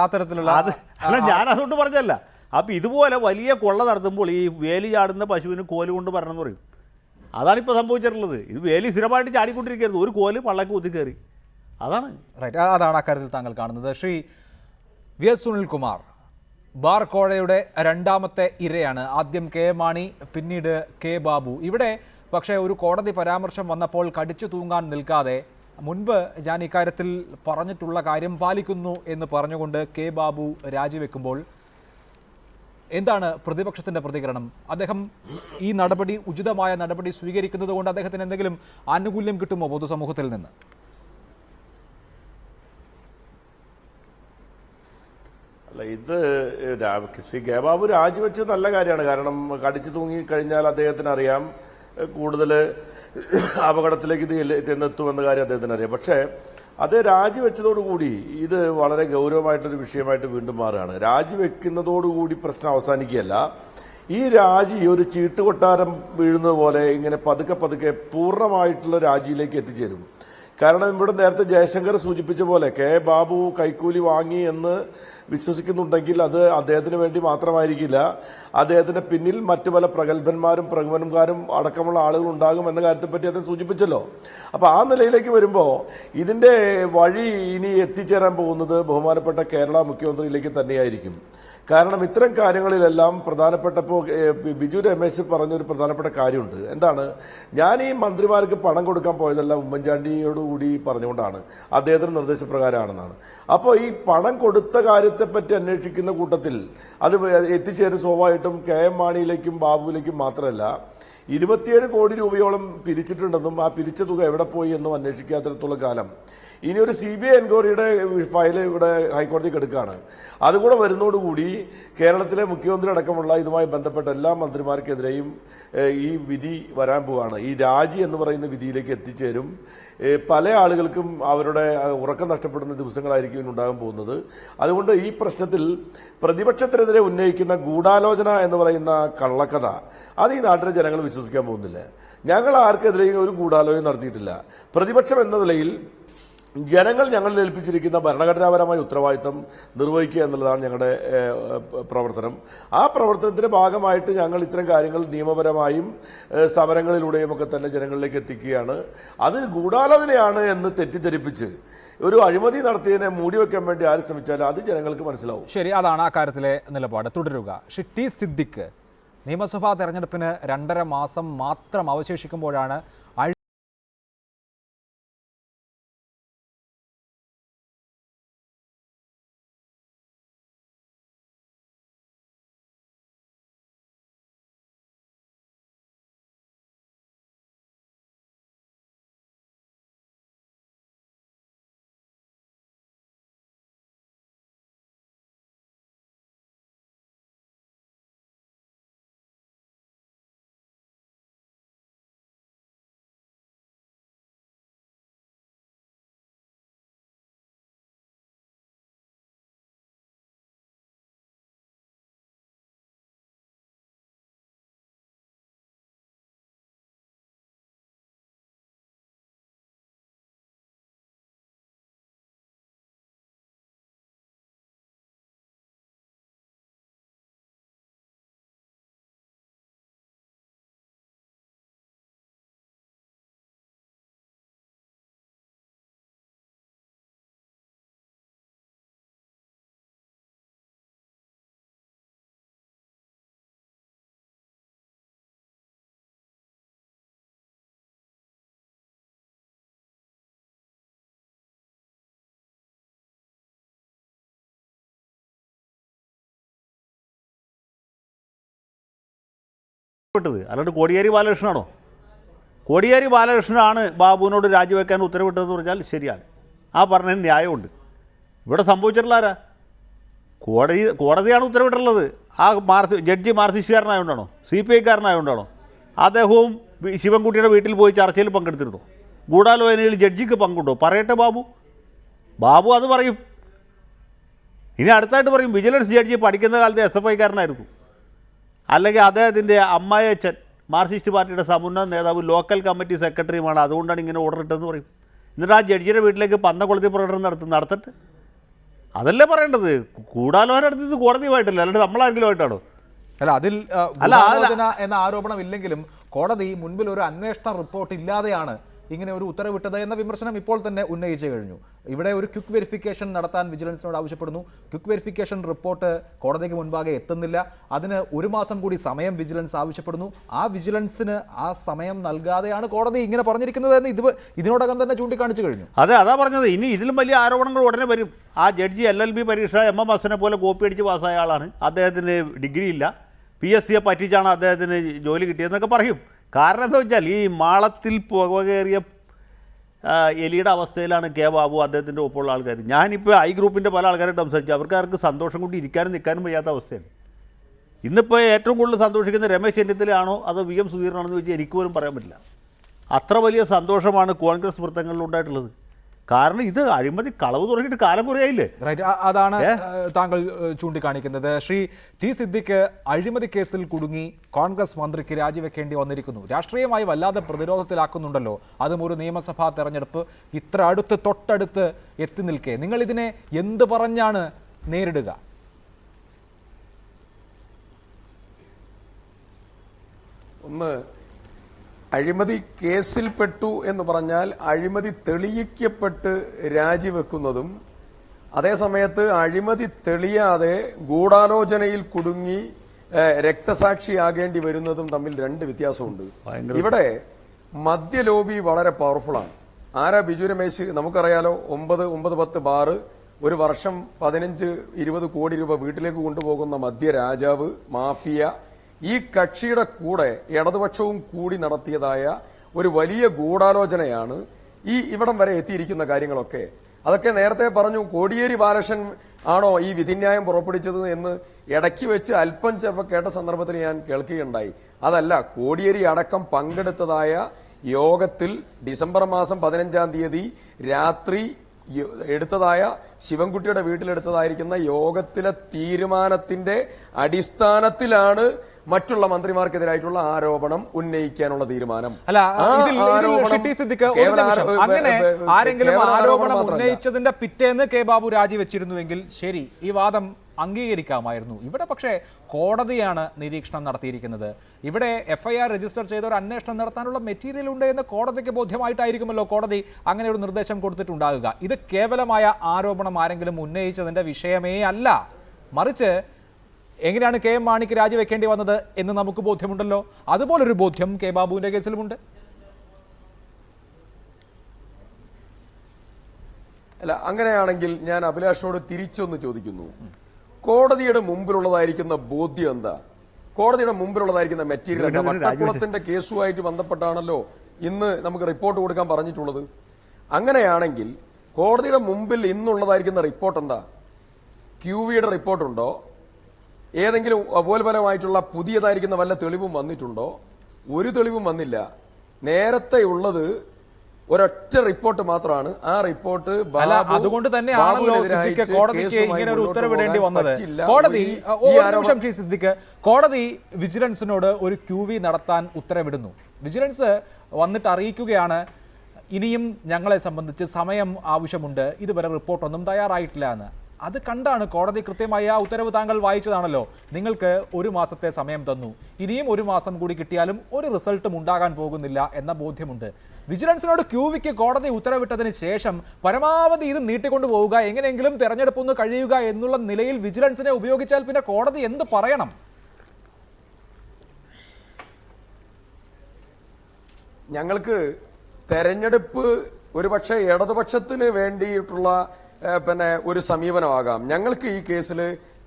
ആ തരത്തിലുള്ള അത് അല്ല, ഞാൻ അതുകൊണ്ട് പറഞ്ഞല്ല. അപ്പോൾ ഇതുപോലെ വലിയ കൊള്ള നടത്തുമ്പോൾ ഈ വേലി ചാടുന്ന പശുവിന് കോല് കൊണ്ട് വരണമെന്ന് പറയും. അതാണിപ്പോൾ സംഭവിച്ചിട്ടുള്ളത്. ഇത് വേലി സ്ഥിരമായിട്ട് ചാടിക്കൊണ്ടിരിക്കരുത്, ഒരു കോല് പള്ളക്ക് കുത്തി കയറി. അതാണ് റൈറ്റ്. അതാണ് അക്കാര്യത്തിൽ താങ്കൾ കാണുന്നത്. ശ്രീ VS സുനിൽകുമാർ, ബാർക്കോഴയുടെ രണ്ടാമത്തെ ഇരയാണ്. ആദ്യം കെ മാണി, പിന്നീട് കെ ബാബു. ഇവിടെ പക്ഷേ ഒരു കോടതി പരാമർശം വന്നപ്പോൾ കടിച്ചു തൂങ്ങാൻ നിൽക്കാതെ മുൻപ് ഞാൻ ഇക്കാര്യത്തിൽ പറഞ്ഞിട്ടുള്ള കാര്യം പാലിക്കുന്നു എന്ന് പറഞ്ഞുകൊണ്ട് കെ ബാബു രാജിവെക്കുമ്പോൾ എന്താണ് പ്രതിപക്ഷത്തിൻ്റെ പ്രതികരണം? അദ്ദേഹം ഈ നടപടി, ഉചിതമായ നടപടി സ്വീകരിക്കുന്നത് കൊണ്ട് അദ്ദേഹത്തിന് എന്തെങ്കിലും ആനുകൂല്യം കിട്ടുമോ പൊതുസമൂഹത്തിൽ നിന്ന്? അല്ല, ഇത് കെ ബാബു രാജിവെച്ചത് നല്ല കാര്യമാണ്. കാരണം കടിച്ചു തൂങ്ങി കഴിഞ്ഞാൽ അദ്ദേഹത്തിന് അറിയാം കൂടുതൽ അപകടത്തിലേക്ക് ഇത് ചെന്നെത്തുമെന്ന കാര്യം അദ്ദേഹത്തിന് അറിയാം. പക്ഷേ അത് രാജിവെച്ചതോടുകൂടി ഇത് വളരെ ഗൗരവമായിട്ടൊരു വിഷയമായിട്ട് വീണ്ടും മാറുകയാണ്. രാജിവെക്കുന്നതോടുകൂടി പ്രശ്നം അവസാനിക്കുകയല്ല. ഈ രാജി ഒരു ചീട്ടുകൊട്ടാരം വീഴുന്നത് പോലെ ഇങ്ങനെ പതുക്കെ പതുക്കെ പൂർണ്ണമായിട്ടുള്ള രാജിയിലേക്ക് എത്തിച്ചേരും. കാരണം ഇവിടെ നേരത്തെ ജയശങ്കർ സൂചിപ്പിച്ച പോലെ കെ ബാബു കൈക്കൂലി വാങ്ങി എന്ന് വിശ്വസിക്കുന്നുണ്ടെങ്കിൽ അത് അദ്ദേഹത്തിന് വേണ്ടി മാത്രമായിരിക്കില്ല, അദ്ദേഹത്തിന്റെ പിന്നിൽ മറ്റു പല പ്രഗത്ഭന്മാരും പ്രഗമനന്മാരും അടക്കമുള്ള ആളുകൾ ഉണ്ടാകും എന്ന കാര്യത്തെപ്പറ്റി അദ്ദേഹം സൂചിപ്പിച്ചല്ലോ. അപ്പൊ ആ നിലയിലേക്ക് വരുമ്പോൾ ഇതിന്റെ വഴി ഇനി എത്തിച്ചേരാൻ പോകുന്നത് ബഹുമാനപ്പെട്ട കേരള മുഖ്യമന്ത്രിയിലേക്ക് തന്നെയായിരിക്കും. കാരണം ഇത്തരം കാര്യങ്ങളിലെല്ലാം പ്രധാനപ്പെട്ടപ്പോൾ ബിജു രമേശ് പറഞ്ഞൊരു പ്രധാനപ്പെട്ട കാര്യമുണ്ട്. എന്താണ്? ഞാൻ ഈ മന്ത്രിമാർക്ക് പണം കൊടുക്കാൻ പോയതെല്ലാം ഉമ്മൻചാണ്ടിയോടുകൂടി പറഞ്ഞുകൊണ്ടാണ്, അദ്ദേഹത്തിന്റെ നിർദ്ദേശപ്രകാരമാണെന്നാണ്. അപ്പോൾ ഈ പണം കൊടുത്ത കാര്യത്തെപ്പറ്റി അന്വേഷിക്കുന്ന കൂട്ടത്തിൽ അത് എത്തിച്ചേരും സ്വാഭാവികമായിട്ടും കെ എം മാണിയിലേക്കും ബാബുവിലേക്കും മാത്രമല്ല 27 കോടി രൂപയോളം പിരിച്ചിട്ടുണ്ടെന്നും ആ പിരിച്ച തുക എവിടെ പോയി എന്നും അന്വേഷിക്കാത്തിടത്തോളം കാലം ഇനി ഒരു CBI എൻക്വയറിയുടെ ഫയല് ഇവിടെ ഹൈക്കോടതിക്ക് എടുക്കുകയാണ്. അതുകൂടെ വരുന്നതോടുകൂടി കേരളത്തിലെ മുഖ്യമന്ത്രി അടക്കമുള്ള ഇതുമായി ബന്ധപ്പെട്ട എല്ലാ മന്ത്രിമാർക്കെതിരെയും ഈ വിധി വരാൻ പോവുകയാണ്. ഈ രാജി എന്ന് പറയുന്ന വിധിയിലേക്ക് എത്തിച്ചേരും. പല ആളുകൾക്കും അവരുടെ ഉറക്കം നഷ്ടപ്പെടുന്ന ദിവസങ്ങളായിരിക്കും ഉണ്ടാകാൻ പോകുന്നത്. അതുകൊണ്ട് ഈ പ്രശ്നത്തിൽ പ്രതിപക്ഷത്തിനെതിരെ ഉന്നയിക്കുന്ന ഗൂഢാലോചന എന്ന് പറയുന്ന കള്ളക്കഥ അത് ഈ നാട്ടിലെ ജനങ്ങൾ വിശ്വസിക്കാൻ പോകുന്നില്ല. ഞങ്ങൾ ആർക്കെതിരെയും ഒരു ഗൂഢാലോചന നടത്തിയിട്ടില്ല. പ്രതിപക്ഷം എന്ന നിലയിൽ ജനങ്ങൾ ഞങ്ങളിൽ ഏൽപ്പിച്ചിരിക്കുന്ന ഭരണഘടനാപരമായ ഉത്തരവാദിത്തം നിർവഹിക്കുക എന്നുള്ളതാണ് ഞങ്ങളുടെ പ്രവർത്തനം. ആ പ്രവർത്തനത്തിന്റെ ഭാഗമായിട്ട് ഞങ്ങൾ ഇത്തരം കാര്യങ്ങൾ നിയമപരമായും സമരങ്ങളിലൂടെയും ഒക്കെ തന്നെ ജനങ്ങളിലേക്ക് എത്തിക്കുകയാണ്. അത് ഗൂഢാലോചനയാണ് എന്ന് തെറ്റിദ്ധരിപ്പിച്ച് ഒരു അഴിമതി നടത്തിയതിനെ മൂടിവെക്കാൻ വേണ്ടി ആര് ശ്രമിച്ചാലും അത് ജനങ്ങൾക്ക് മനസ്സിലാവും. ശരി, അതാണ് ആ കാര്യത്തിലെ നിലപാട്. തുടരുക. ടി സിദ്ദിഖ്, നിയമസഭാ തെരഞ്ഞെടുപ്പിന് 2.5 മാസം മാത്രം അവശേഷിക്കുമ്പോഴാണ് ഉത്തരവിട്ടത്, അല്ലാണ്ട് കോടിയേരി ബാലകൃഷ്ണനാണോ? കോടിയേരി ബാലകൃഷ്ണനാണ് ബാബുവിനോട് രാജിവെക്കാൻ ഉത്തരവിട്ടതെന്ന് പറഞ്ഞാൽ ശരിയാണ്, ആ പറഞ്ഞതിന് ന്യായമുണ്ട്. ഇവിടെ സംഭവിച്ചിട്ടുള്ള ആരാ? കോടതിയാണ് ഉത്തരവിട്ടുള്ളത്. ആ ജഡ്ജി മാർസിസ്റ്റുകാരനായതുകൊണ്ടാണോ? CPI-കാരനായതുകൊണ്ടാണോ? അദ്ദേഹവും ശിവൻകുട്ടിയുടെ വീട്ടിൽ പോയി ചർച്ചയിൽ പങ്കെടുത്തിരുന്നു. ഗൂഢാലോചനയിൽ ജഡ്ജിക്ക് പങ്കുണ്ടോ? പറയട്ടെ ബാബു അത് പറയും. ഇനി അടുത്തായിട്ട് പറയും വിജിലൻസ് ജഡ്ജി പഠിക്കുന്ന കാലത്ത് SFI-കാരനായിരുന്നു, അല്ലെങ്കിൽ അദ്ദേഹത്തിൻ്റെ അമ്മായച്ചൻ മാർക്സിസ്റ്റ് പാർട്ടിയുടെ സമുന്നത നേതാവ് ലോക്കൽ കമ്മിറ്റി സെക്രട്ടറിയുമാണ്, അതുകൊണ്ടാണ് ഇങ്ങനെ ഓർഡർ ഇട്ടതെന്ന് പറയും. എന്നിട്ട് ആ ജഡ്ജിയുടെ വീട്ടിലേക്ക് പന്നക്കൊളുത്തി പ്രകടനം നടത്തട്ടെ. അതല്ലേ പറയേണ്ടത്. ഗൂഢാലോചന നടത്തിയത് കോടതിയുമായിട്ടല്ല, അല്ലാണ്ട് നമ്മളാരെങ്കിലുമായിട്ടാണോ? അല്ല, അതിൽ ഗൂഢാലോചന എന്ന ആരോപണം ഇല്ലെങ്കിലും കോടതി മുൻപിൽ ഒരു അന്വേഷണ റിപ്പോർട്ട് ഇല്ലാതെയാണ് ഇങ്ങനെ ഒരു ഉത്തരവിട്ടത് എന്ന വിമർശനം ഇപ്പോൾ തന്നെ ഉന്നയിച്ചു കഴിഞ്ഞു. ഇവിടെ ഒരു ക്വിക്ക് വെരിഫിക്കേഷൻ നടത്താൻ വിജിലൻസിനോട് ആവശ്യപ്പെടുന്നു. ക്വിക്ക് വെരിഫിക്കേഷൻ റിപ്പോർട്ട് കോടതിക്ക് മുൻപാകെ എത്തുന്നില്ല. അതിന് 1 മാസം കൂടി സമയം വിജിലൻസ് ആവശ്യപ്പെടുന്നു. ആ വിജിലൻസിന് ആ സമയം നൽകാതെയാണ് കോടതി ഇങ്ങനെ പറഞ്ഞിരിക്കുന്നത് എന്ന് ഇതിനോടകം തന്നെ ചൂണ്ടിക്കാണിച്ചു കഴിഞ്ഞു. അതാ പറഞ്ഞത്. ഇനി ഇതിലും വലിയ ആരോപണങ്ങൾ ഉടനെ വരും. ആ ജഡ്ജി LLB പരീക്ഷ MM ഹസനെ പോലെ കോപ്പി അടിച്ച് പാസ്സായ ആളാണ്, അദ്ദേഹത്തിന് ഡിഗ്രി ഇല്ല, PSCയെ പറ്റിച്ചാണ് അദ്ദേഹത്തിന് ജോലി കിട്ടിയതെന്നൊക്കെ പറയും. കാരണം എന്താ വെച്ചാൽ ഈ മാളത്തിൽ പുകകേറിയ എലിയുടെ അവസ്ഥയിലാണ് ബാബു, അദ്ദേഹത്തിൻ്റെ ഒപ്പമുള്ള ആൾക്കാർ. ഞാനിപ്പോൾ I ഗ്രൂപ്പിൻ്റെ പല ആൾക്കാരായിട്ട് സംസാരിച്ചു, അവർക്ക് സന്തോഷം കൊണ്ട് ഇരിക്കാനും നിൽക്കാനും വയ്യാത്ത അവസ്ഥയാണ്. ഇന്നിപ്പോൾ ഏറ്റവും കൂടുതൽ സന്തോഷിക്കുന്ന രമേശ് ചെന്നിത്തലയാണോ അതോ VM സുധീരനാണെന്ന് വെച്ചാൽ എനിക്ക് പോലും പറയാൻ പറ്റില്ല. അത്ര വലിയ സന്തോഷമാണ് കോൺഗ്രസ് വൃത്തങ്ങളിലുണ്ടായിട്ടുള്ളത്. കാരണം ഇത് അഴിമതി കളവ് തുടങ്ങിയിട്ട് കാലം കുറയായില്ലേ? റൈറ്റ്, അതാണ് താങ്കൾ ചൂണ്ടിക്കാണിക്കുന്നത്. ശ്രീ T. സിദ്ദിഖ് അഴിമതി കേസിൽ കുടുങ്ങി കോൺഗ്രസ് മന്ത്രിക്ക് രാജിവെക്കേണ്ടി വന്നിരിക്കുന്നു. രാഷ്ട്രീയമായി വല്ലാതെ പ്രതിരോധത്തിലാക്കുന്നുണ്ടല്ലോ. അതും ഒരു നിയമസഭാ തെരഞ്ഞെടുപ്പ് ഇത്ര തൊട്ടടുത്ത് എത്തി നിൽക്കെ നിങ്ങൾ ഇതിനെ എന്ത് പറഞ്ഞാണ് നേരിടുക? ഒന്ന്, അഴിമതി കേസിൽപ്പെട്ടു എന്ന് പറഞ്ഞാൽ അഴിമതി തെളിയിക്കപ്പെട്ട് രാജിവെക്കുന്നതും അതേസമയത്ത് അഴിമതി തെളിയാതെ ഗൂഢാലോചനയിൽ കുടുങ്ങി രക്തസാക്ഷിയാകേണ്ടി വരുന്നതും തമ്മിൽ 2 വ്യത്യാസമുണ്ട്. ഇവിടെ മദ്യലോബി വളരെ പവർഫുള്ളാണ്. ആരാ ബിജു രമേശ്? നമുക്കറിയാലോ, 9-10 ബാറ്, ഒരു വർഷം 15-20 കോടി രൂപ വീട്ടിലേക്ക് കൊണ്ടുപോകുന്ന മദ്യരാജാവ്, മാഫിയ. ഈ കക്ഷിയുടെ കൂടെ ഇടതുപക്ഷവും കൂടി നടത്തിയതായ ഒരു വലിയ ഗൂഢാലോചനയാണ് ഈ ഇവിടം വരെ എത്തിയിരിക്കുന്ന കാര്യങ്ങളൊക്കെ. അതൊക്കെ നേരത്തെ പറഞ്ഞു. കോടിയേരി ബാലകൃഷ്ണൻ ആണോ ഈ വിധിന്യായം പുറപ്പെടുവിച്ചത് എന്ന് ഇടയ്ക്ക് വെച്ച് അല്പം ചിലപ്പോൾ കേട്ട സന്ദർഭത്തിൽ ഞാൻ കേൾക്കുകയുണ്ടായി. അതല്ല, കോടിയേരി അടക്കം പങ്കെടുത്തതായ യോഗത്തിൽ ഡിസംബർ മാസം 15-ാം തീയതി രാത്രി എടുത്തതായ ശിവൻകുട്ടിയുടെ വീട്ടിലെടുത്തതായിരിക്കുന്ന യോഗത്തിലെ തീരുമാനത്തിന്റെ അടിസ്ഥാനത്തിലാണ് മറ്റുള്ള മന്ത്രിമാർക്കെതിരായിട്ടുള്ള ആരോപണം ഉന്നയിക്കാനുള്ള തീരുമാനം. അങ്ങനെ ആരെങ്കിലും ആരോപണം ഉന്നയിച്ചതിന്റെ പിറ്റേന്ന് ബാബു രാജിവെച്ചിരുന്നുവെങ്കിൽ ശരി, ഈ വാദം അംഗീകരിക്കാമായിരുന്നു. ഇവിടെ പക്ഷേ കോടതിയാണ് നിരീക്ഷണം നടത്തിയിരിക്കുന്നത്. ഇവിടെ FIR രജിസ്റ്റർ ചെയ്ത ഒരു അന്വേഷണം നടത്താനുള്ള മെറ്റീരിയൽ ഉണ്ട് എന്ന് കോടതിക്ക് ബോധ്യമായിട്ടായിരിക്കുമല്ലോ കോടതി അങ്ങനെ ഒരു നിർദ്ദേശം കൊടുത്തിട്ടുണ്ടാകുക. ഇത് കേവലമായ ആരോപണം ആരെങ്കിലും ഉന്നയിച്ചതിന്റെ വിഷയമേ അല്ല, മറിച്ച് എങ്ങനെയാണ് KM മാണിക്ക് രാജിവെക്കേണ്ടി വന്നത് എന്ന് നമുക്ക് ബോധ്യമുണ്ടല്ലോ. അതുപോലൊരു ബോധ്യം ബാബുവിന്റെ കേസിലുമുണ്ട്. അല്ല, അങ്ങനെയാണെങ്കിൽ ഞാൻ അഭിലാഷോട് തിരിച്ചൊന്ന് ചോദിക്കുന്നു. കോടതിയുടെ മുമ്പിലുള്ളതായിരിക്കുന്ന ബോധ്യം എന്താ? കോടതിയുടെ മുമ്പിലുള്ളതായിരിക്കുന്ന മെറ്റീരിയൽ എന്താ? വട്ടക്കുളത്തിന്റെ കേസുമായിട്ട് ബന്ധപ്പെട്ടാണല്ലോ ഇന്ന് നമുക്ക് റിപ്പോർട്ട് കൊടുക്കാൻ പറഞ്ഞിട്ടുള്ളത്. അങ്ങനെയാണെങ്കിൽ കോടതിയുടെ മുമ്പിൽ ഇന്നുള്ളതായിരിക്കുന്ന റിപ്പോർട്ട് എന്താ? QVയുടെ റിപ്പോർട്ടുണ്ടോ? ഏതെങ്കിലും അപോൽപരമായിട്ടുള്ള പുതിയതായിരിക്കുന്ന വല്ല തെളിവും വന്നിട്ടുണ്ടോ? ഒരു തെളിവും വന്നില്ല. നേരത്തെ ഉള്ളത് ഒരൊറ്റ റിപ്പോർട്ട് മാത്രമാണ്. ആ റിപ്പോർട്ട് അതുകൊണ്ട് തന്നെയാണല്ലോ സിദ്ദിഖ് കോടതിക്ക് ഇങ്ങനെ ഒരു ഉത്തരവിടേണ്ടി വന്നത്. കോടതി വിജിലൻസിനോട് ഒരു QV നടത്താൻ ഉത്തരവിടുന്നു. വിജിലൻസ് വന്നിട്ട് അറിയിക്കുകയാണ്, ഇനിയും ഞങ്ങളെ സംബന്ധിച്ച് സമയം ആവശ്യമുണ്ട്, ഇതുവരെ റിപ്പോർട്ടൊന്നും തയ്യാറായിട്ടില്ല എന്ന്. അത് കണ്ടാണ് കോടതി കൃത്യമായി ആ ഉത്തരവ് താങ്കൾ വായിച്ചതാണല്ലോ. നിങ്ങൾക്ക് 1 മാസത്തെ സമയം തന്നു, ഇനിയും 1 മാസം കൂടി കിട്ടിയാലും ഒരു റിസൾട്ടും ഉണ്ടാകാൻ പോകുന്നില്ല എന്ന ബോധ്യമുണ്ട്. വിജിലൻസിനോട് QVക്ക് കോടതി ഉത്തരവിട്ടതിന് ശേഷം പരമാവധി ഇത് നീട്ടിക്കൊണ്ടു പോവുക, എങ്ങനെയെങ്കിലും തെരഞ്ഞെടുപ്പൊന്ന് കഴിയുക എന്നുള്ള നിലയിൽ വിജിലൻസിനെ ഉപയോഗിച്ചാൽ പിന്നെ കോടതി എന്ത് പറയണം? ഞങ്ങൾക്ക് തെരഞ്ഞെടുപ്പ് ഒരുപക്ഷെ ഇടതുപക്ഷത്തിന് വേണ്ടിയിട്ടുള്ള ഒരു സമീപനമാകാം. ഞങ്ങൾക്ക് ഈ കേസിൽ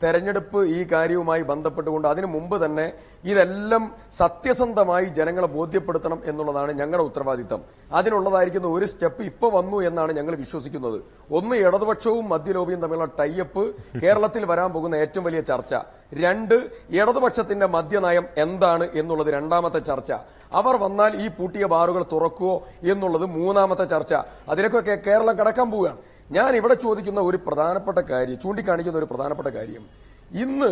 തെരഞ്ഞെടുപ്പ് ഈ കാര്യവുമായി ബന്ധപ്പെട്ടുകൊണ്ട് അതിനു മുമ്പ് തന്നെ ഇതെല്ലാം സത്യസന്ധമായി ജനങ്ങളെ ബോധ്യപ്പെടുത്തണം എന്നുള്ളതാണ് ഞങ്ങളുടെ ഉത്തരവാദിത്തം. അതിനുള്ളതായിരിക്കുന്ന ഒരു സ്റ്റെപ്പ് ഇപ്പോൾ വന്നു എന്നാണ് ഞങ്ങൾ വിശ്വസിക്കുന്നത്. ഒന്ന്, ഇടതുപക്ഷവും മദ്യലോബിയും തമ്മിലുള്ള ടൈപ്പ് കേരളത്തിൽ വരാൻ പോകുന്ന ഏറ്റവും വലിയ ചർച്ച. രണ്ട്, ഇടതുപക്ഷത്തിന്റെ മദ്യനയം എന്താണ് എന്നുള്ളത് രണ്ടാമത്തെ ചർച്ച. അവർ വന്നാൽ ഈ പൂട്ടിയ ബാറുകൾ തുറക്കുവോ എന്നുള്ളത് മൂന്നാമത്തെ ചർച്ച. അതിനൊക്കെ കേരളം കടക്കാൻ പോവുകയാണ്. ഞാൻ ഇവിടെ ചോദിക്കുന്ന ഒരു പ്രധാനപ്പെട്ട കാര്യം, ചൂണ്ടിക്കാണിക്കുന്ന ഒരു പ്രധാനപ്പെട്ട കാര്യം, ഇന്ന്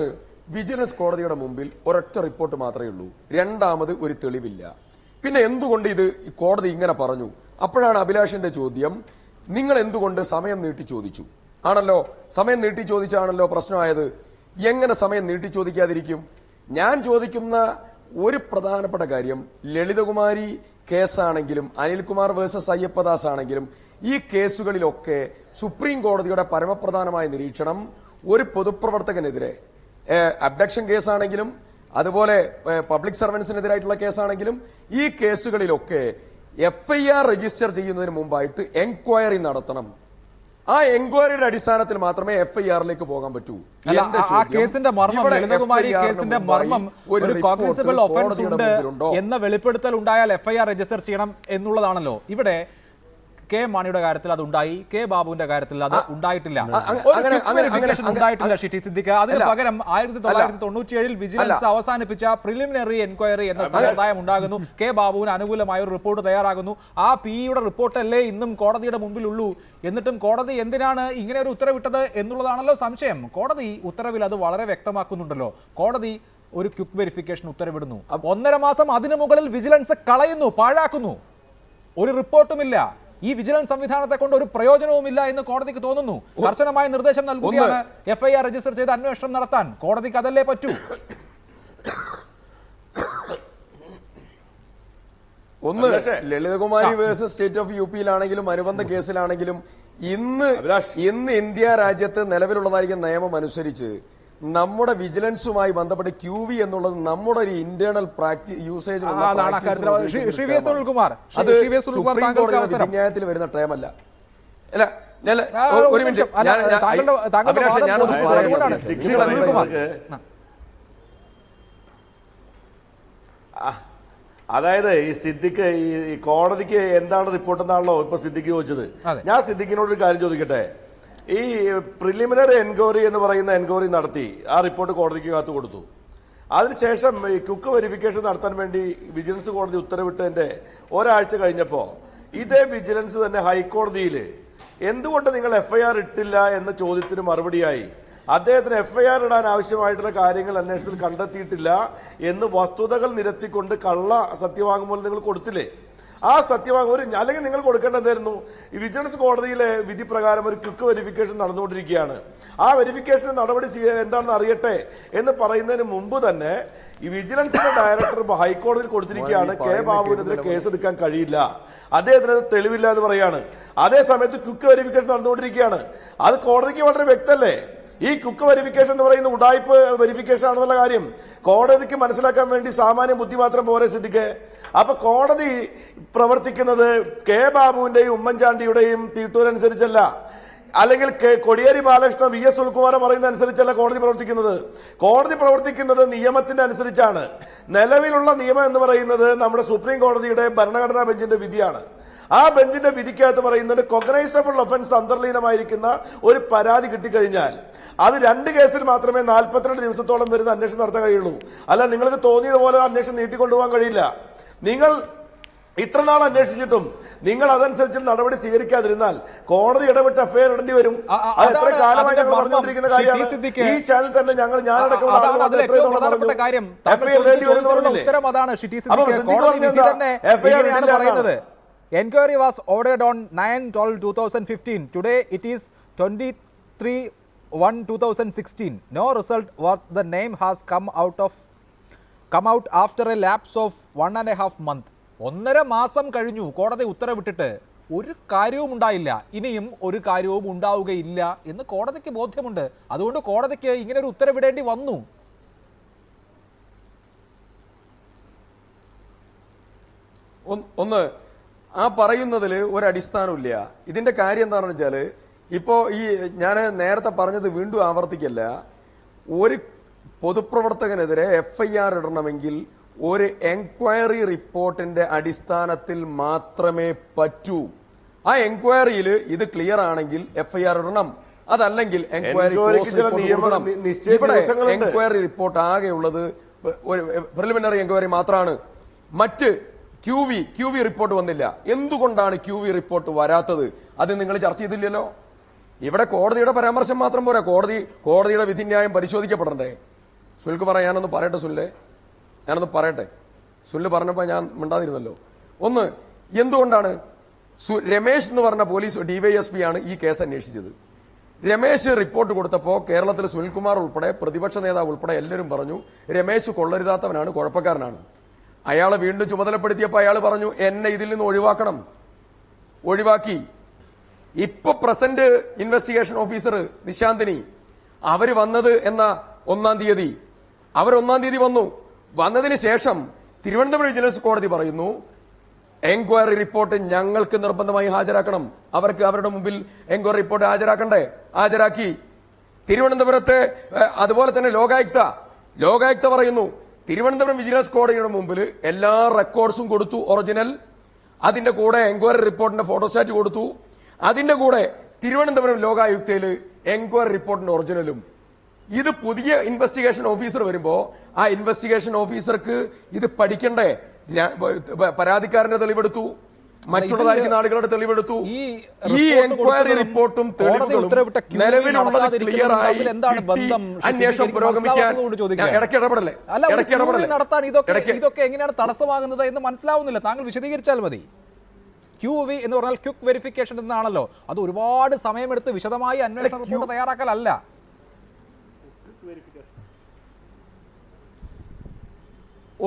വിജിലൻസ് കോടതിയുടെ മുമ്പിൽ ഒരൊറ്റ റിപ്പോർട്ട് മാത്രമേ ഉള്ളൂ. രണ്ടാമത് ഒരു തെളിവില്ല. പിന്നെ എന്തുകൊണ്ട് ഇത് കോടതി ഇങ്ങനെ പറഞ്ഞു? അപ്പോഴാണ് അഭിലാഷിന്റെ ചോദ്യം, നിങ്ങൾ എന്തുകൊണ്ട് സമയം നീട്ടി ചോദിച്ചു? ആണല്ലോ, സമയം നീട്ടി ചോദിച്ചാണല്ലോ പ്രശ്നമായത്. എങ്ങനെ സമയം നീട്ടി ചോദിക്കാതിരിക്കും? ഞാൻ ചോദിക്കുന്ന ഒരു പ്രധാനപ്പെട്ട കാര്യം, ലളിതകുമാരി കേസാണെങ്കിലും അനിൽകുമാർ വേഴ്സസ് അയ്യപ്പദാസ് ആണെങ്കിലും ഈ കേസുകളിലൊക്കെ സുപ്രീം കോടതിയുടെ പരമപ്രധാനമായ നിരീക്ഷണം ഒരു പൊതുപ്രവർത്തകനെതിരെ അബ്ഡക്ഷൻ കേസാണെങ്കിലും അതുപോലെ പബ്ലിക് സർവൻസിനെതിരായിട്ടുള്ള കേസാണെങ്കിലും ഈ കേസുകളിലൊക്കെ FIR രജിസ്റ്റർ ചെയ്യുന്നതിന് മുമ്പായിട്ട് എൻക്വയറി നടത്തണം. ആ എൻക്വയറിയുടെ അടിസ്ഥാനത്തിൽ മാത്രമേ FIR-ലേക്ക് പോകാൻ പറ്റൂ. ആ കേസിന്റെ മർമ്മം, ലളിതകുമാരി കേസിന്റെ മർമ്മം ഒരു കോഗ്നിസബിൾ ഒഫൻസ് ഉണ്ട് എന്ന വെളിപ്പെടുത്തൽ ഉണ്ടായാൽ FIR രജിസ്റ്റർ ചെയ്യണം എന്നുള്ളതാണല്ലോ. ഇവിടെ കെ മാണിയുടെ കാര്യത്തിൽ അത് ഉണ്ടായി, കെ ബാബുവിന്റെ കാര്യത്തിൽ അത് ഉണ്ടായിട്ടില്ല. ഉണ്ടായിട്ടില്ല ഷിറ്റി സിദ്ദിഖ്. അതിന് പകരം 1997 വിജിലൻസ് അവസാനിപ്പിച്ച പ്രിലിമിനറി എൻക്വയറി എന്ന സമ്പ്രദായം ഉണ്ടാകുന്നു. കെ ബാബുവിന് അനുകൂലമായ ഒരു റിപ്പോർട്ട് തയ്യാറാകുന്നു. ആ PE-യുടെ റിപ്പോർട്ടല്ലേ ഇന്നും കോടതിയുടെ മുമ്പിലുള്ളൂ. എന്നിട്ടും കോടതി എന്തിനാണ് ഇങ്ങനെ ഒരു ഉത്തരവിട്ടത് എന്നുള്ളതാണല്ലോ സംശയം. കോടതി ഉത്തരവിൽ അത് വളരെ വ്യക്തമാക്കുന്നുണ്ടല്ലോ. കോടതി ഒരു ക്വിക്ക് വെരിഫിക്കേഷൻ ഉത്തരവിടുന്നു. 1.5 മാസം അതിനു മുകളിൽ വിജിലൻസ് കളയുന്നു, പാഴാക്കുന്നു. ഒരു റിപ്പോർട്ടുമില്ല. ഈ വിജിലൻസ് സംവിധാനത്തെ കൊണ്ട് ഒരു പ്രയോജനവുമില്ല എന്ന് കോടതിക്ക് തോന്നുന്നു. കർശനമായ നിർദ്ദേശം നൽകുകയാണ് FIR രജിസ്റ്റർ ചെയ്ത് അന്വേഷണം നടത്താൻ. കോടതിക്ക് അതല്ലേ പറ്റൂ. ഒന്ന്, ലളിതകുമാരി വേഴ്സസ് സ്റ്റേറ്റ് ഓഫ് UP-യിലാണെങ്കിലും അനുബന്ധ കേസിലാണെങ്കിലും ഇന്ന് ഇന്ത്യ രാജ്യത്ത് നിലവിലുള്ളതായിരിക്കും നിയമം അനുസരിച്ച് നമ്മുടെ വിജിലൻസുമായി ബന്ധപ്പെട്ട് QV എന്നുള്ളത് നമ്മുടെ ഒരു ഇന്റേണൽ യൂസേജ് ന്യായത്തിൽ വരുന്ന ടൈമല്ല. അല്ല, ഒരു മിനിറ്റ്, അതായത് ഈ സിദ്ദിഖ് ഈ കോടതിക്ക് എന്താണ് റിപ്പോർട്ട് എന്നാണല്ലോ ഇപ്പൊ സിദ്ദിഖ് ചോദിച്ചത്. ഞാൻ സിദ്ദിഖിനോട് ഒരു കാര്യം ചോദിക്കട്ടെ. ഈ പ്രിലിമിനറി എൻക്വയറി എന്ന് പറയുന്ന എൻക്വയറി നടത്തി ആ റിപ്പോർട്ട് കോടതിക്ക് കാത്തു കൊടുത്തു. അതിനുശേഷം ഈ ക്വിക്ക് വെരിഫിക്കേഷൻ നടത്താൻ വേണ്ടി വിജിലൻസ് കോടതി ഉത്തരവിട്ടതിന്റെ ഒരാഴ്ച കഴിഞ്ഞപ്പോൾ ഇതേ വിജിലൻസ് തന്നെ ഹൈക്കോടതിയിൽ എന്തുകൊണ്ട് നിങ്ങൾ FIR ഇട്ടില്ല എന്ന ചോദ്യത്തിന് മറുപടിയായി അദ്ദേഹത്തിന് FIR ഇടാൻ ആവശ്യമായിട്ടുള്ള കാര്യങ്ങൾ അന്വേഷണത്തിൽ കണ്ടെത്തിയിട്ടില്ല എന്ന് വസ്തുതകൾ നിരത്തിക്കൊണ്ട് കള്ള സത്യവാങ്മൂലം നിങ്ങൾ കൊടുത്തില്ലേ? ആ സത്യവാങ്മൂലം അല്ലെങ്കിൽ നിങ്ങൾ കൊടുക്കേണ്ട എന്തായിരുന്നു? ഈ വിജിലൻസ് കോടതിയിലെ വിധി പ്രകാരം ഒരു ക്വിക്ക് വെരിഫിക്കേഷൻ നടന്നുകൊണ്ടിരിക്കുകയാണ്. ആ വെരിഫിക്കേഷൻ നടപടി എന്താണെന്ന് അറിയട്ടെ എന്ന് പറയുന്നതിന് മുമ്പ് തന്നെ ഈ വിജിലൻസിന്റെ ഡയറക്ടർ ഹൈക്കോടതിയിൽ കൊടുത്തിരിക്കുകയാണ് കെ ബാബുവിനെതിരെ കേസെടുക്കാൻ കഴിയില്ല, അദ്ദേഹത്തിന് തെളിവില്ല എന്ന് പറയാണ്. അതേ സമയത്ത് ക്വിക്ക് വെരിഫിക്കേഷൻ നടന്നുകൊണ്ടിരിക്കുകയാണ്. അത് കോടതിക്ക് വളരെ വ്യക്തമല്ലേ? ഈ ക്വിക്ക് വെരിഫിക്കേഷൻ എന്ന് പറയുന്ന ഉഡായിപ്പ് വെരിഫിക്കേഷൻ ആണെന്നുള്ള കാര്യം കോടതിക്ക് മനസ്സിലാക്കാൻ വേണ്ടി സാമാന്യ ബുദ്ധി മാത്രം പോരെ സിദ്ദിഖ്. അപ്പൊ കോടതി പ്രവർത്തിക്കുന്നത് കെ ബാബുവിന്റെയും ഉമ്മൻചാണ്ടിയുടെയും തീട്ടൂരനുസരിച്ചല്ല, അല്ലെങ്കിൽ കോടിയേരി ബാലകൃഷ്ണൻ VS സുനിൽകുമാർ പറയുന്ന അനുസരിച്ചല്ല കോടതി പ്രവർത്തിക്കുന്നത്. കോടതി പ്രവർത്തിക്കുന്നത് നിയമത്തിന്റെ അനുസരിച്ചാണ്. നിലവിലുള്ള നിയമം എന്ന് പറയുന്നത് നമ്മുടെ സുപ്രീം കോടതിയുടെ ഭരണഘടനാ ബെഞ്ചിന്റെ വിധിയാണ്. ആ ബെഞ്ചിന്റെ വിധിക്കകത്ത് പറയുന്നത് കൊഗ്നൈസബിൾ ഒഫൻസ് അന്തർലീനമായിരിക്കുന്ന ഒരു പരാതി കിട്ടിക്കഴിഞ്ഞാൽ അത് 2 കേസിൽ മാത്രമേ 42 ദിവസത്തോളം വരുന്ന അന്വേഷണം നടത്താൻ കഴിയുള്ളൂ. അല്ല നിങ്ങൾക്ക് തോന്നിയതുപോലെ അന്വേഷണം നീട്ടിക്കൊണ്ടുപോകാൻ കഴിയില്ല. നിങ്ങൾ ഇത്ര നാൾ അന്വേഷിച്ചിട്ടും നിങ്ങൾ അതനുസരിച്ച് നടപടി സ്വീകരിക്കാതിരുന്നാൽ കോടതി ഇടപെട്ട് FIR ഇടേണ്ടി വരും. അത് എത്ര കാലമായി ഞങ്ങൾ പറഞ്ഞുകൊണ്ടിരിക്കുന്ന കാര്യമാണ്. ഈ ചാനൽ തന്നെ ഞാനടക്കം Enquiry was ordered on 9/12/2015. Today it is 23/1/2016. No result worth the name has come out after a lapse of 1.5 month. 1.5 മാസം കഴിഞ്ഞു കോടതി ഉത്തരവിട്ടിട്ട് ഒരു കാര്യവും ഉണ്ടായില്ല. ഇനിയും ഒരു കാര്യവും ഉണ്ടാവുകയില്ല എന്ന് കോടതിക്ക് ബോധ്യമുണ്ട്. അതുകൊണ്ട് കോടതിക്ക് ഇങ്ങനെ ഒരു ഉത്തരവിടേണ്ടി വന്നു. ഒന്ന്, ആ പറയുന്നതിൽ ഒരടിസ്ഥാനമില്ല. ഇതിന്റെ കാര്യം എന്താണെന്ന് വെച്ചാൽ ഇപ്പോ ഈ ഞാൻ നേരത്തെ പറഞ്ഞത് വീണ്ടും ആവർത്തിക്കല്ല. ഒരു പൊതുപ്രവർത്തകനെതിരെ FIR ഇടണമെങ്കിൽ ഒരു എൻക്വയറി റിപ്പോർട്ടിന്റെ അടിസ്ഥാനത്തിൽ മാത്രമേ പറ്റൂ. ആ എൻക്വയറിയിൽ ഇത് ക്ലിയർ ആണെങ്കിൽ FIR ഇടണം, അതല്ലെങ്കിൽ എൻക്വയറി റിപ്പോർട്ട് ആകെ ഉള്ളത് ഒരു പ്രിലിമിനറി എൻക്വയറി മാത്രമാണ്. മറ്റ് QV റിപ്പോർട്ട് വന്നില്ല. എന്തുകൊണ്ടാണ് QV റിപ്പോർട്ട് വരാത്തത്? അത് നിങ്ങൾ ചർച്ച ചെയ്തില്ലല്ലോ. ഇവിടെ കോടതിയുടെ പരാമർശം മാത്രം പോരാ, കോടതിയുടെ വിധിന്യായം പരിശോധിക്കപ്പെടണ്ടേ? സുനിൽക്ക് പറയാനൊന്ന് പറയട്ടെ. ഞാനൊന്ന് പറയട്ടെ. സുനിൽ പറഞ്ഞപ്പോൾ ഞാൻ മിണ്ടാതിരുന്നല്ലോ. ഒന്ന്, എന്തുകൊണ്ടാണ് രമേശ് എന്ന് പറഞ്ഞ പോലീസ് DYSP ആണ് ഈ കേസ് അന്വേഷിച്ചത്. രമേശ് റിപ്പോർട്ട് കൊടുത്തപ്പോൾ കേരളത്തിൽ സുനിൽകുമാർ ഉൾപ്പെടെ പ്രതിപക്ഷ നേതാവ് ഉൾപ്പെടെ എല്ലാവരും പറഞ്ഞു രമേശ് കൊള്ളരുതാത്തവനാണ്, കുഴപ്പക്കാരനാണ്. അയാളെ വീണ്ടും ചുമതലപ്പെടുത്തിയപ്പോൾ അയാൾ പറഞ്ഞു എന്നെ ഇതിൽ നിന്ന് ഒഴിവാക്കണം. ഒഴിവാക്കി. ഇപ്പൊ പ്രസന്റ് ഇൻവെസ്റ്റിഗേഷൻ ഓഫീസർ നിശാന്തിനി അവര് വന്നത് എന്ന 1-ാം തീയതി അവർ 1-ാം തീയതി വന്നു. വന്നതിന് ശേഷം തിരുവനന്തപുരം വിജിലൻസ് കോടതി പറയുന്നു എൻക്വയറി റിപ്പോർട്ട് ഞങ്ങൾക്ക് നിർബന്ധമായി ഹാജരാക്കണം. അവർക്ക് അവരുടെ മുമ്പിൽ എൻക്വയറി റിപ്പോർട്ട് ഹാജരാക്കണ്ടേ? ഹാജരാക്കി. തിരുവനന്തപുരത്തെ അതുപോലെ തന്നെ ലോകായുക്ത പറയുന്നു തിരുവനന്തപുരം വിജിലൻസ് കോടതിയുടെ മുമ്പിൽ എല്ലാ റെക്കോർഡ്സും കൊടുത്തു, ഒറിജിനൽ. അതിന്റെ കൂടെ എൻക്വയറി റിപ്പോർട്ടിന്റെ ഫോട്ടോസ്റ്റാറ്റ് കൊടുത്തു. അതിന്റെ കൂടെ തിരുവനന്തപുരം ലോകായുക്തയിൽ എൻക്വയറി റിപ്പോർട്ടിന്റെ ഒറിജിനലും. ഇത് പുതിയ ഇൻവെസ്റ്റിഗേഷൻ ഓഫീസർ വരുമ്പോ ആ ഇൻവെസ്റ്റിഗേഷൻ ഓഫീസർക്ക് ഇത് പഠിക്കണ്ടേ? പരാതിക്കാരന്റെ തെളിവെടുത്തു, മറ്റുള്ളതായിരിക്കുന്ന ആളുകളുടെ തെളിവെടുത്തു. ഈ എൻക്വയറി റിപ്പോർട്ടും തെളിവുകളും നിലവിലുള്ളത് ക്ലിയർ ആയി അന്വേഷണം പുരോഗമിക്കാൻ ഇടയ്ക്കിടപെടല്ലേ ഇതൊക്കെ എങ്ങനെയാണ് തടസ്സമാകുന്നത് എന്ന് മനസ്സിലാവുന്നില്ല. താങ്കൾ വിശദീകരിച്ചാൽ മതി. QV എന്ന് പറഞ്ഞാൽ ക്വിക്ക് വെരിഫിക്കേഷൻ എന്നാണല്ലോ. അത് ഒരുപാട് സമയമെടുത്ത് വിശദമായി അന്വേഷണ റിപ്പോർട്ട് തയ്യാറാക്കലല്ല.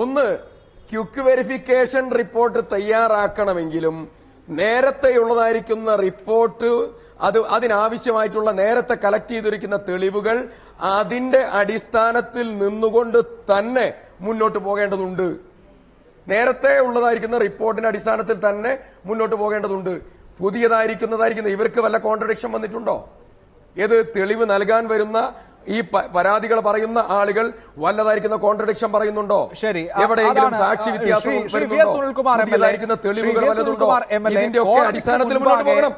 ഒന്ന്, ക്വിക്ക് വെരിഫിക്കേഷൻ റിപ്പോർട്ട് തയ്യാറാക്കണമെങ്കിലും നേരത്തെയുള്ളതായിരിക്കുന്ന റിപ്പോർട്ട് അതിനാവശ്യമായിട്ടുള്ള നേരത്തെ കളക്ട് ചെയ്തിരിക്കുന്ന തെളിവുകൾ അതിന്റെ അടിസ്ഥാനത്തിൽ നിന്നുകൊണ്ട് തന്നെ മുന്നോട്ട് പോകേണ്ടതുണ്ട്. നേരത്തെ ഉള്ളതായിരിക്കുന്ന റിപ്പോർട്ടിന്റെ അടിസ്ഥാനത്തിൽ തന്നെ മുന്നോട്ട് പോകേണ്ടതുണ്ട്. പുതിയതായിരിക്കുന്ന ഇവർക്ക് വല്ല കോൺട്രഡിക്ഷൻ വന്നിട്ടുണ്ടോ? ഏത് തെളിവ് നൽകാൻ വരുന്ന ഈ പരാതികൾ പറയുന്ന ആളുകൾ വല്ലതായിരിക്കുന്ന കോൺട്രഡിക്ഷൻ പറയുന്നുണ്ടോ? ശരി, എവിടെയെങ്കിലും സാക്ഷി വ്യത്യാസം തെളിവുകൾ വല്ലതുണ്ടോ? ഇതിന്റെയൊക്കെ അടിസ്ഥാനത്തിൽ മുന്നോട്ട് പോകണം.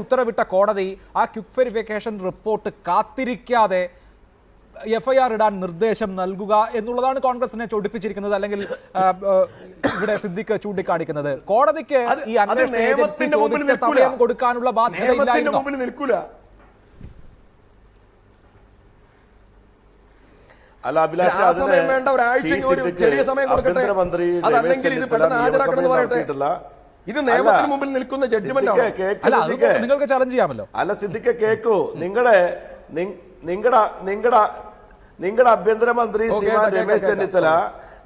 ഉത്തരവിട്ട കോടതി ആ ക്വിക്ക് വെരിഫിക്കേഷൻ റിപ്പോർട്ട് കാത്തിരിക്കാതെ FIR ഇടാൻ നിർദ്ദേശം നൽകുക എന്നുള്ളതാണ് കോൺഗ്രസിനെ ചൊടിപ്പിച്ചിരിക്കുന്നത്. അല്ലെങ്കിൽ ഇവിടെ സിദ്ദിഖ് ചൂണ്ടിക്കാണിക്കുന്നത് കോടതിക്ക് ഈ അന്വേഷണ ഏജൻസി ചോദിച്ച സമയം കൊടുക്കാനുള്ള ബാധ്യതയില്ലായിരുന്നു. അല്ല അഭിലാഷ്, വേണ്ട ഒരാഴ്ച ചെറിയ സമയം കൊടുക്കട്ടെ. അതല്ലെങ്കിൽ ഇത് പെട്ടെന്ന് ഹാജരാക്കണമെന്ന് പറയട്ടെ. ഇത് നിയമത്തിന് മുമ്പിൽ നിൽക്കുന്ന ജഡ്ജ്മെന്റ് നിങ്ങൾക്ക് ചലഞ്ച് ചെയ്യാമല്ലോ. അല്ല സിദ്ദിഖ് കേക്കൂ, നിങ്ങളുടെ ആഭ്യന്തരമന്ത്രി ശ്രീമാൻ രമേശ് ചെന്നിത്തല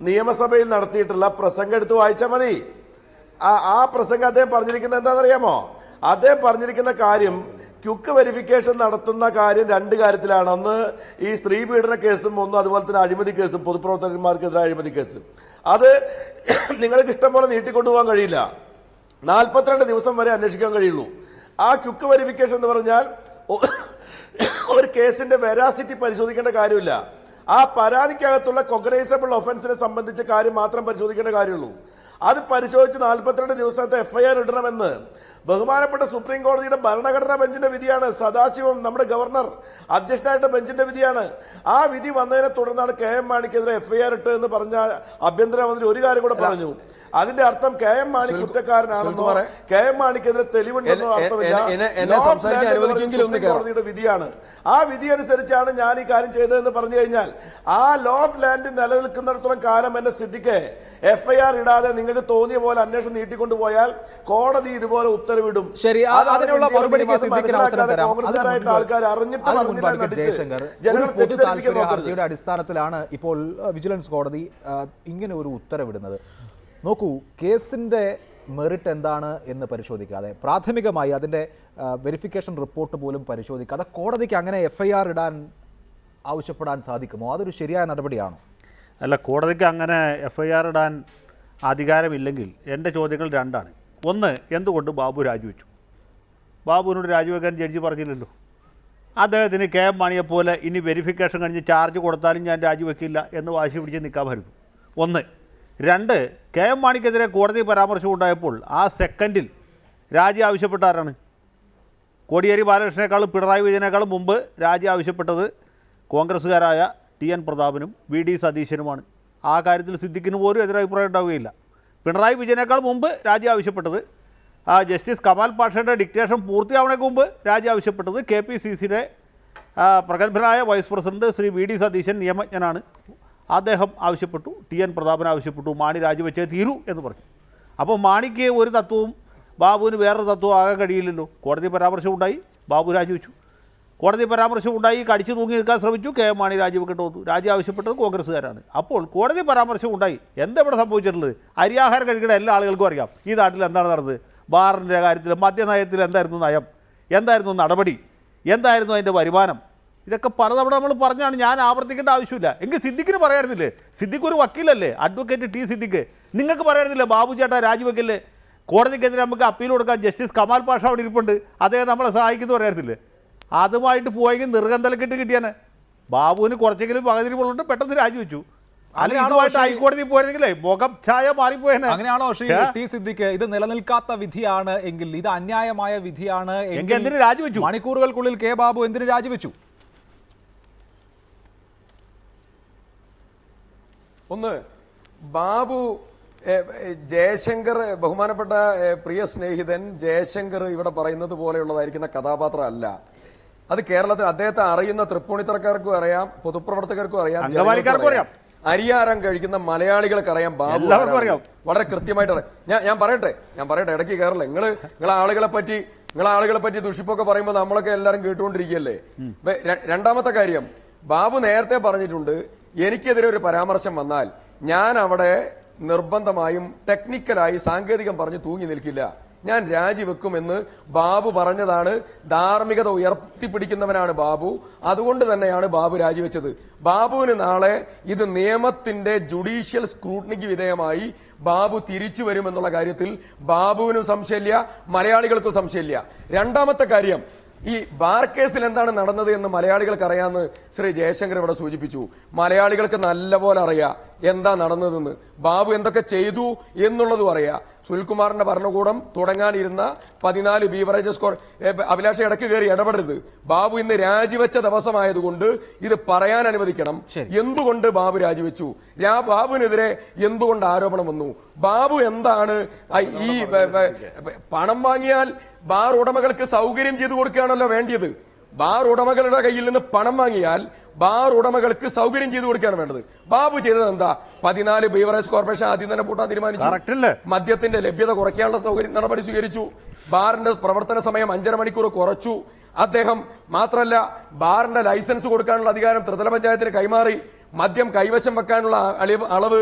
നിയമസഭയിൽ നടത്തിയിട്ടുള്ള പ്രസംഗം എടുത്ത് വായിച്ചാൽ മതി. ആ പ്രസംഗം അദ്ദേഹം പറഞ്ഞിരിക്കുന്നത് എന്താണെന്നറിയാമോ? അദ്ദേഹം പറഞ്ഞിരിക്കുന്ന കാര്യം ക്വിക്ക് വെരിഫിക്കേഷൻ നടത്തുന്ന കാര്യം 2 കാര്യത്തിലാണ്. ഒന്ന് ഈ സ്ത്രീ പീഡന കേസും, ഒന്ന് അതുപോലെ തന്നെ അഴിമതി കേസും, പൊതുപ്രവർത്തകന്മാർക്കെതിരെ അഴിമതി കേസ്. അത് നിങ്ങൾക്ക് ഇഷ്ടം പോലെ നീട്ടിക്കൊണ്ടുപോകാൻ കഴിയില്ല. 42 ദിവസം വരെ അന്വേഷിക്കാൻ കഴിയുള്ളൂ. ആ ക്വിക്ക് വെരിഫിക്കേഷൻ എന്ന് പറഞ്ഞാൽ ഒരു കേസിന്റെ വെരാസിറ്റി പരിശോധിക്കേണ്ട കാര്യമില്ല. ആ പരാതിക്കകത്തുള്ള കൊഗ്നൈസബിൾ ഒഫൻസിനെ സംബന്ധിച്ച കാര്യം മാത്രം പരിശോധിക്കേണ്ട കാര്യമുള്ളൂ. അത് പരിശോധിച്ച് 42 ദിവസത്തെ FIR ഇടണമെന്ന് ബഹുമാനപ്പെട്ട സുപ്രീം കോടതിയുടെ ഭരണഘടനാ ബെഞ്ചിന്റെ വിധിയാണ്. സദാശിവം നമ്മുടെ ഗവർണർ അധ്യക്ഷനായിട്ട് ബെഞ്ചിന്റെ വിധിയാണ്. ആ വിധി വന്നതിനെ തുടർന്നാണ് KM മാണിക്കെതിരെ FIR ഇട്ട് എന്ന് പറഞ്ഞ ആഭ്യന്തരമന്ത്രി ഒരു കാര്യം കൂടെ പറഞ്ഞു. അതിന്റെ അർത്ഥം KM മാണി കുറ്റക്കാരനാണെന്നോ KM മാണിക്കെതിരെ തെളിവുണ്ടെന്നോ അർത്ഥമില്ല. കോടതിയുടെ വിധിയാണ്. ആ വിധി അനുസരിച്ചാണ് ഞാൻ ഈ കാര്യം ചെയ്തതെന്ന് പറഞ്ഞു കഴിഞ്ഞാൽ ആ ലോ ഓഫ് ലാൻഡ് നിലനിൽക്കുന്നിടത്തോളം കാലം എന്നെ സിദ്ദിഖ് FIR ഇടാതെ നിങ്ങൾക്ക് തോന്നിയ പോലെ അന്വേഷണം നീട്ടിക്കൊണ്ടുപോയാൽ കോടതി ഇതുപോലെ ഉത്തരവിടും. ശരി, അതിനുള്ള മറുപടിക്ക് കോൺഗ്രസ്സുകാരായിട്ട് ആൾക്കാർ അറിഞ്ഞിട്ട് ഹർജിയുടെ അടിസ്ഥാനത്തിലാണ് ഇപ്പോൾ വിജിലൻസ് കോടതി ഇങ്ങനെ ഒരു ഉത്തരവിടുന്നത്. നോക്കൂ, കേസിന്റെ മെറിറ്റ് എന്താണ് എന്ന് പരിശോധിക്കാതെ, പ്രാഥമികമായി അതിന്റെ വെരിഫിക്കേഷൻ റിപ്പോർട്ട് പോലും പരിശോധിക്കാതെ കോടതിക്ക് അങ്ങനെ FIR ഇടാൻ ആവശ്യപ്പെടാൻ സാധിക്കുമോ? അതൊരു ശരിയായ നടപടിയാണോ? അല്ല, കോടതിക്ക് അങ്ങനെ FIR ഇടാൻ അധികാരമില്ലെങ്കിൽ എൻ്റെ ചോദ്യങ്ങൾ 2 ആണ്. ഒന്ന്, എന്തുകൊണ്ട് ബാബു രാജിവെച്ചു? ബാബുവിനോട് രാജിവെക്കാൻ ജഡ്ജി പറഞ്ഞില്ലല്ലോ. അദ്ദേഹത്തിന് കെ എം മാണിയെ പോലെ ഇനി വെരിഫിക്കേഷൻ കഴിഞ്ഞ് ചാർജ് കൊടുത്താലും ഞാൻ രാജിവെക്കില്ല എന്ന് വാശി പിടിച്ച് നിൽക്കാമായിരുന്നു. ഒന്ന്. രണ്ട്, കെ എം മാണിക്കെതിരെ കോടതി പരാമർശം ഉണ്ടായപ്പോൾ ആ സെക്കൻഡിൽ രാജി ആവശ്യപ്പെട്ട ആരാണ്? കോടിയേരി ബാലകൃഷ്ണനേക്കാളും പിണറായി വിജയനേക്കാളും മുമ്പ് രാജി ആവശ്യപ്പെട്ടത് കോൺഗ്രസ്സുകാരായ ടി.എൻ. പ്രതാപനും വി.ഡി. സതീശനുമാണ്. ആ കാര്യത്തിൽ സിദ്ദിഖിന് പോലും എതിരഭിപ്രായം ഉണ്ടാവുകയില്ല. പിണറായി വിജയനേക്കാൾ മുമ്പ് രാജി ആവശ്യപ്പെട്ടത് ജസ്റ്റിസ് കമാൽ പാഷയുടെ ഡിക്റ്റേഷൻ പൂർത്തിയാവണേക്ക് മുമ്പ് രാജി ആവശ്യപ്പെട്ടത് KPCCയുടെ പ്രഗത്ഭനായ vice president Shri V D. Satheesan നിയമജ്ഞനാണ്. അദ്ദേഹം ആവശ്യപ്പെട്ടു, ടി.എൻ. പ്രതാപൻ ആവശ്യപ്പെട്ടു, മാണി രാജിവെച്ചേ തീരൂ എന്ന് പറഞ്ഞു. അപ്പോൾ മാണിക്ക് ഒരു തത്വവും ബാബുവിന് വേറൊരു തത്വവും ആകാൻ കഴിയില്ലല്ലോ. കോടതി പരാമർശം ഉണ്ടായി, ബാബു രാജിവെച്ചു. കോടതി പരാമർശം ഉണ്ടായി, കടിച്ചു തൂങ്ങി നിൽക്കാൻ ശ്രമിച്ചു, കെ എം മാണി രാജിവെക്കേണ്ടി വന്നു. രാജി ആവശ്യപ്പെട്ടത് കോൺഗ്രസ്സുകാരാണ്. അപ്പോൾ കോടതി പരാമർശം ഉണ്ടായി. എന്താ ഇവിടെ സംഭവിച്ചിട്ടുള്ളത്? അരിയാഹാരം കഴിക്കുന്ന എല്ലാ ആളുകൾക്കും അറിയാം ഈ നാട്ടിൽ എന്താണ് നടന്നത്. ബാറിൻ്റെ കാര്യത്തിൽ, മദ്യനയത്തിൽ എന്തായിരുന്നു നയം, എന്തായിരുന്നു നടപടി, എന്തായിരുന്നു അതിൻ്റെ വരുമാനം, ഇതൊക്കെ പലതവണ നമ്മൾ പറഞ്ഞാണ്. ഞാൻ ആവർത്തിക്കേണ്ട ആവശ്യമില്ല. എങ്കിൽ സിദ്ദിഖിന് പറയാറുന്നില്ലേ? സിദ്ദിഖ് ഒരു വക്കീലല്ലേ, അഡ്വക്കേറ്റ് ടി സിദ്ദിഖ്. നിങ്ങൾക്ക് പറയാറുന്നില്ലേ ബാബു ചേട്ടാ രാജിവെക്കല്ലേ, കോടതിക്കെതിരെ നമുക്ക് അപ്പീൽ കൊടുക്കാൻ ജസ്റ്റിസ് കമാൽ പാഷ അവിടെ ഇരിപ്പുണ്ട്, അദ്ദേഹം നമ്മളെ സഹായിക്കുന്നു പറയാറുന്നില്ലേ? അതുമായിട്ട് പോയെങ്കിൽ നിർഗന്ധലക്കിട്ട് കിട്ടിയാനെ. ബാബുവിന് കുറച്ചെങ്കിലും പകുതിരിപ്പുള്ളുണ്ട്, പെട്ടെന്ന് രാജിവെച്ചു. അതുമായിട്ട് ഹൈക്കോടതി പോയിരുന്നെങ്കിലേ മുഖം ഛായ മാറിപ്പോയേനെ. അങ്ങനെയാണോ ശ്രീ ടി സിദ്ദിഖ്? ഇത് നിലനിൽക്കാത്ത വിധിയാണ് എങ്കിൽ, ഇത് അന്യായമായ വിധിയാണ് എങ്കിൽ എന്തിന് രാജിവെച്ചു? മണിക്കൂറുകൾക്കുള്ളിൽ കെ ബാബു എന്തിന് രാജിവെച്ചു? ഒന്ന്, ബാബു ജയശങ്കർ, ബഹുമാനപ്പെട്ട പ്രിയ സ്നേഹിതൻ ജയശങ്കർ ഇവിടെ പറയുന്നത് പോലെയുള്ളതായിരിക്കുന്ന കഥാപാത്രം അല്ല. അത് കേരളത്തിൽ അദ്ദേഹത്തെ അറിയുന്ന തൃപ്പൂണിത്തറക്കാർക്കും അറിയാം, പൊതുപ്രവർത്തകർക്കും അറിയാം, അരിയാരം കഴിക്കുന്ന മലയാളികൾക്ക് അറിയാം, ബാബു വളരെ കൃത്യമായിട്ട് അറിയാം. ഞാൻ പറയട്ടെ ഇടയ്ക്ക് കയറില്ല. നിങ്ങളെ ആളുകളെ പറ്റി ദുഷിപ്പൊക്കെ പറയുമ്പോൾ നമ്മളൊക്കെ എല്ലാവരും കേട്ടുകൊണ്ടിരിക്കുകയല്ലേ. രണ്ടാമത്തെ കാര്യം, ബാബു നേരത്തെ പറഞ്ഞിട്ടുണ്ട്, എനിക്കെതിരെ ഒരു പരാമർശം വന്നാൽ ഞാൻ അവിടെ നിർബന്ധമായും ടെക്നിക്കലായി സാങ്കേതികം പറഞ്ഞ് തൂങ്ങി നിൽക്കില്ല, ഞാൻ രാജിവെക്കുമെന്ന് ബാബു പറഞ്ഞതാണ്. ധാർമ്മികത ഉയർത്തിപ്പിടിക്കുന്നവനാണ് ബാബു. അതുകൊണ്ട് തന്നെയാണ് ബാബു രാജിവെച്ചത്. ബാബുവിന് നാളെ ഇത് നിയമത്തിന്റെ ജുഡീഷ്യൽ സ്ക്രൂട്ടനിക്ക് വിധേയമായി ബാബു തിരിച്ചു വരുമെന്നുള്ള കാര്യത്തിൽ ബാബുവിനും സംശയമില്ല, മലയാളികൾക്കും സംശയമില്ല. രണ്ടാമത്തെ കാര്യം, ഈ ബാർ കേസിൽ എന്താണ് നടന്നത് എന്ന് മലയാളികൾക്ക് അറിയാമെന്ന് ശ്രീ ജയശങ്കർ ഇവിടെ സൂചിപ്പിച്ചു. മലയാളികൾക്ക് നല്ലപോലെ അറിയാം എന്താ നടന്നതെന്ന്, ബാബു എന്തൊക്കെ ചെയ്തു എന്നുള്ളതും അറിയാം. സുനിൽകുമാറിന്റെ ഭരണകൂടം തുടങ്ങാനിരുന്ന 14 ബീവറേജസ് അഭിലാഷ ഇടയ്ക്ക് കയറി ഇടപെടരുത്. ബാബു ഇന്ന് രാജിവെച്ച ദിവസമായതുകൊണ്ട് ഇത് പറയാൻ അനുവദിക്കണം. എന്തുകൊണ്ട് ബാബു രാജിവെച്ചു, ബാബുവിനെതിരെ എന്തുകൊണ്ട് ആരോപണം വന്നു, ബാബു എന്താണ് ഈ പണം വാങ്ങിയാൽ ബാർ ഉടമകൾക്ക് സൗകര്യം ചെയ്തു കൊടുക്കുകയാണല്ലോ വേണ്ടിയത്. ബാർ ഉടമകളുടെ കയ്യിൽ നിന്ന് പണം വാങ്ങിയാൽ ബാർ ഉടമകൾക്ക് സൗകര്യം ചെയ്തു കൊടുക്കുകയാണ് വേണ്ടത്. ബാബു ചെയ്തത് എന്താ? 14 ബീവറേജ് കോർപ്പറേഷൻ ആദ്യം തന്നെ പൂട്ടാൻ തീരുമാനിച്ചു. മദ്യത്തിന്റെ ലഭ്യത കുറയ്ക്കാനുള്ള നടപടി സ്വീകരിച്ചു. ബാറിന്റെ പ്രവർത്തന സമയം 5.5 മണിക്കൂർ കുറച്ചു. അദ്ദേഹം മാത്രമല്ല, ബാറിന്റെ ലൈസൻസ് കൊടുക്കാനുള്ള അധികാരം ത്രിതല പഞ്ചായത്തിന് കൈമാറി. മദ്യം കൈവശം വെക്കാനുള്ള അളവ്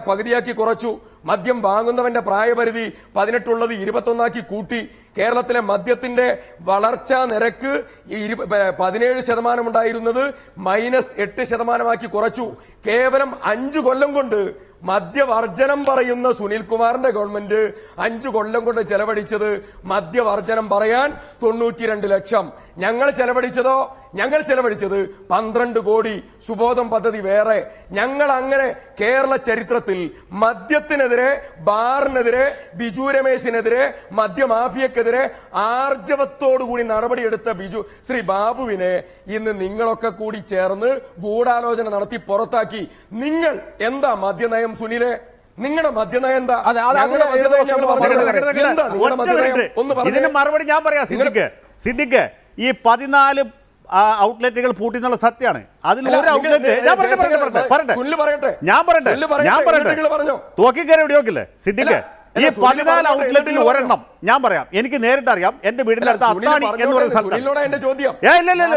പകുതിയാക്കി കുറച്ചു. മദ്യം വാങ്ങുന്നവന്റെ പ്രായപരിധി 18 ഉള്ളത് 21 കൂട്ടി. കേരളത്തിലെ മദ്യത്തിന്റെ വളർച്ചാ നിരക്ക് 17% ഉണ്ടായിരുന്നത് -8% കുറച്ചു. കേവലം 5 കൊല്ലം കൊണ്ട് മദ്യവർജനം പറയുന്ന സുനിൽകുമാറിന്റെ ഗവൺമെന്റ് 5 കൊല്ലം കൊണ്ട് ചെലവഴിച്ചത് മദ്യവർജനം പറയാൻ 92 ലക്ഷം. ഞങ്ങൾ ചെലവഴിച്ചത് 12 കോടി. സുബോധം പദ്ധതി വേറെ. ഞങ്ങൾ അങ്ങനെ കേരള ചരിത്രത്തിൽ മദ്യത്തിനെതിരെ, ബാറിനെതിരെ, ബിജു രമേശിനെതിരെ, മദ്യമാഫിയക്കെതിരെ ആർജവത്തോടുകൂടി നടപടിയെടുത്ത ശ്രീ ബാബുവിനെ ഇന്ന് നിങ്ങളൊക്കെ കൂടി ചേർന്ന് ഗൂഢാലോചന നടത്തി പുറത്താക്കി. നിങ്ങൾ എന്താ മദ്യനയം സുനിലെ? നിങ്ങളുടെ മദ്യനയം എന്താ? ഇതിന് മറുപടി ഞാൻ പറയാം സിദ്ദിഖ്. ഈ 14 ഔട്ട്ലെറ്റുകൾ പൂട്ടിന്നുള്ള സത്യമാണ്. അതിൽ ഒരു ഔട്ട്ലെറ്റ് ഞാൻ പറയട്ടെ തോക്കിക്കയറി വെടിവെക്കില്ലേ സിദ്ദിഖ്? ഈ 14 ഔട്ട്ലെറ്റിൽ ഒരെണ്ണം ഞാൻ പറയാം, എനിക്ക് നേരിട്ട് അറിയാം. എന്റെ വീടിന്റെ അടുത്ത് അത്താണി എന്ന് പറയുന്ന സ്ഥലം.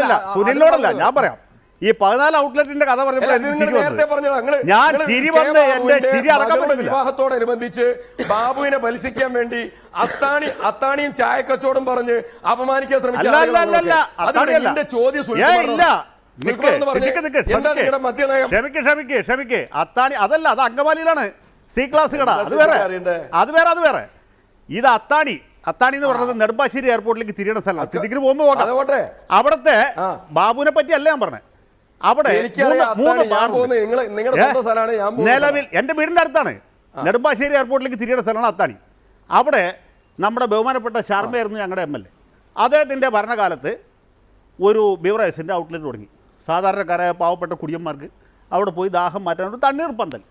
ഇല്ല സുനിലിനോടല്ല, ഞാൻ പറയാം. ഈ 14 ഔട്ട്ലെറ്റിന്റെ കഥ പറഞ്ഞപ്പോൾ ഞാൻ ചിരി വന്ന് എന്റെ ചിരി അടക്കം വിവാഹത്തോടനുബന്ധിച്ച് ബാബുവിനെ ബലിശിക്കാൻ വേണ്ടി അത്താണിയും ചായക്കച്ചവടം പറഞ്ഞ് അപമാനിക്കാൻ ശ്രമിച്ചു. ക്ഷമിക്ക് അത്താണി അതല്ല, അത് അങ്കമാലിയിലാണ്, C ക്ലാസ് കട. അത് വേറെ. ഇത് അത്താണി. അത്താണി എന്ന് പറഞ്ഞത് നെടുമ്പാശ്ശേരി എയർപോർട്ടിലേക്ക് തിരിയണ സ്ഥലമാണ്. സിദ്ദിഖിന് പോകുമ്പോൾ നോക്കാം. അതുകൊട്ടെ അവിടുത്തെ ബാബുവിനെ പറ്റി അല്ല ഞാൻ പറഞ്ഞത്. അവിടെ നിലവിൽ എൻ്റെ വീടിൻ്റെ അടുത്താണ് നെടുമ്പാശ്ശേരി എയർപോർട്ടിലേക്ക് തിരിയണ സ്ഥലമാണ് അത്താണി. അവിടെ നമ്മുടെ ബഹുമാനപ്പെട്ട ശർമ്മയായിരുന്നു ഞങ്ങളുടെ MLA. അദ്ദേഹത്തിൻ്റെ ഭരണകാലത്ത് ഒരു ബിവറേജിൻ്റെ ഔട്ട്ലെറ്റ് തുടങ്ങി. സാധാരണക്കാരായ പാവപ്പെട്ട കുടിയന്മാർക്ക് അവിടെ പോയി ദാഹം മാറ്റാനൊരു തണ്ണീർ പന്തൽ.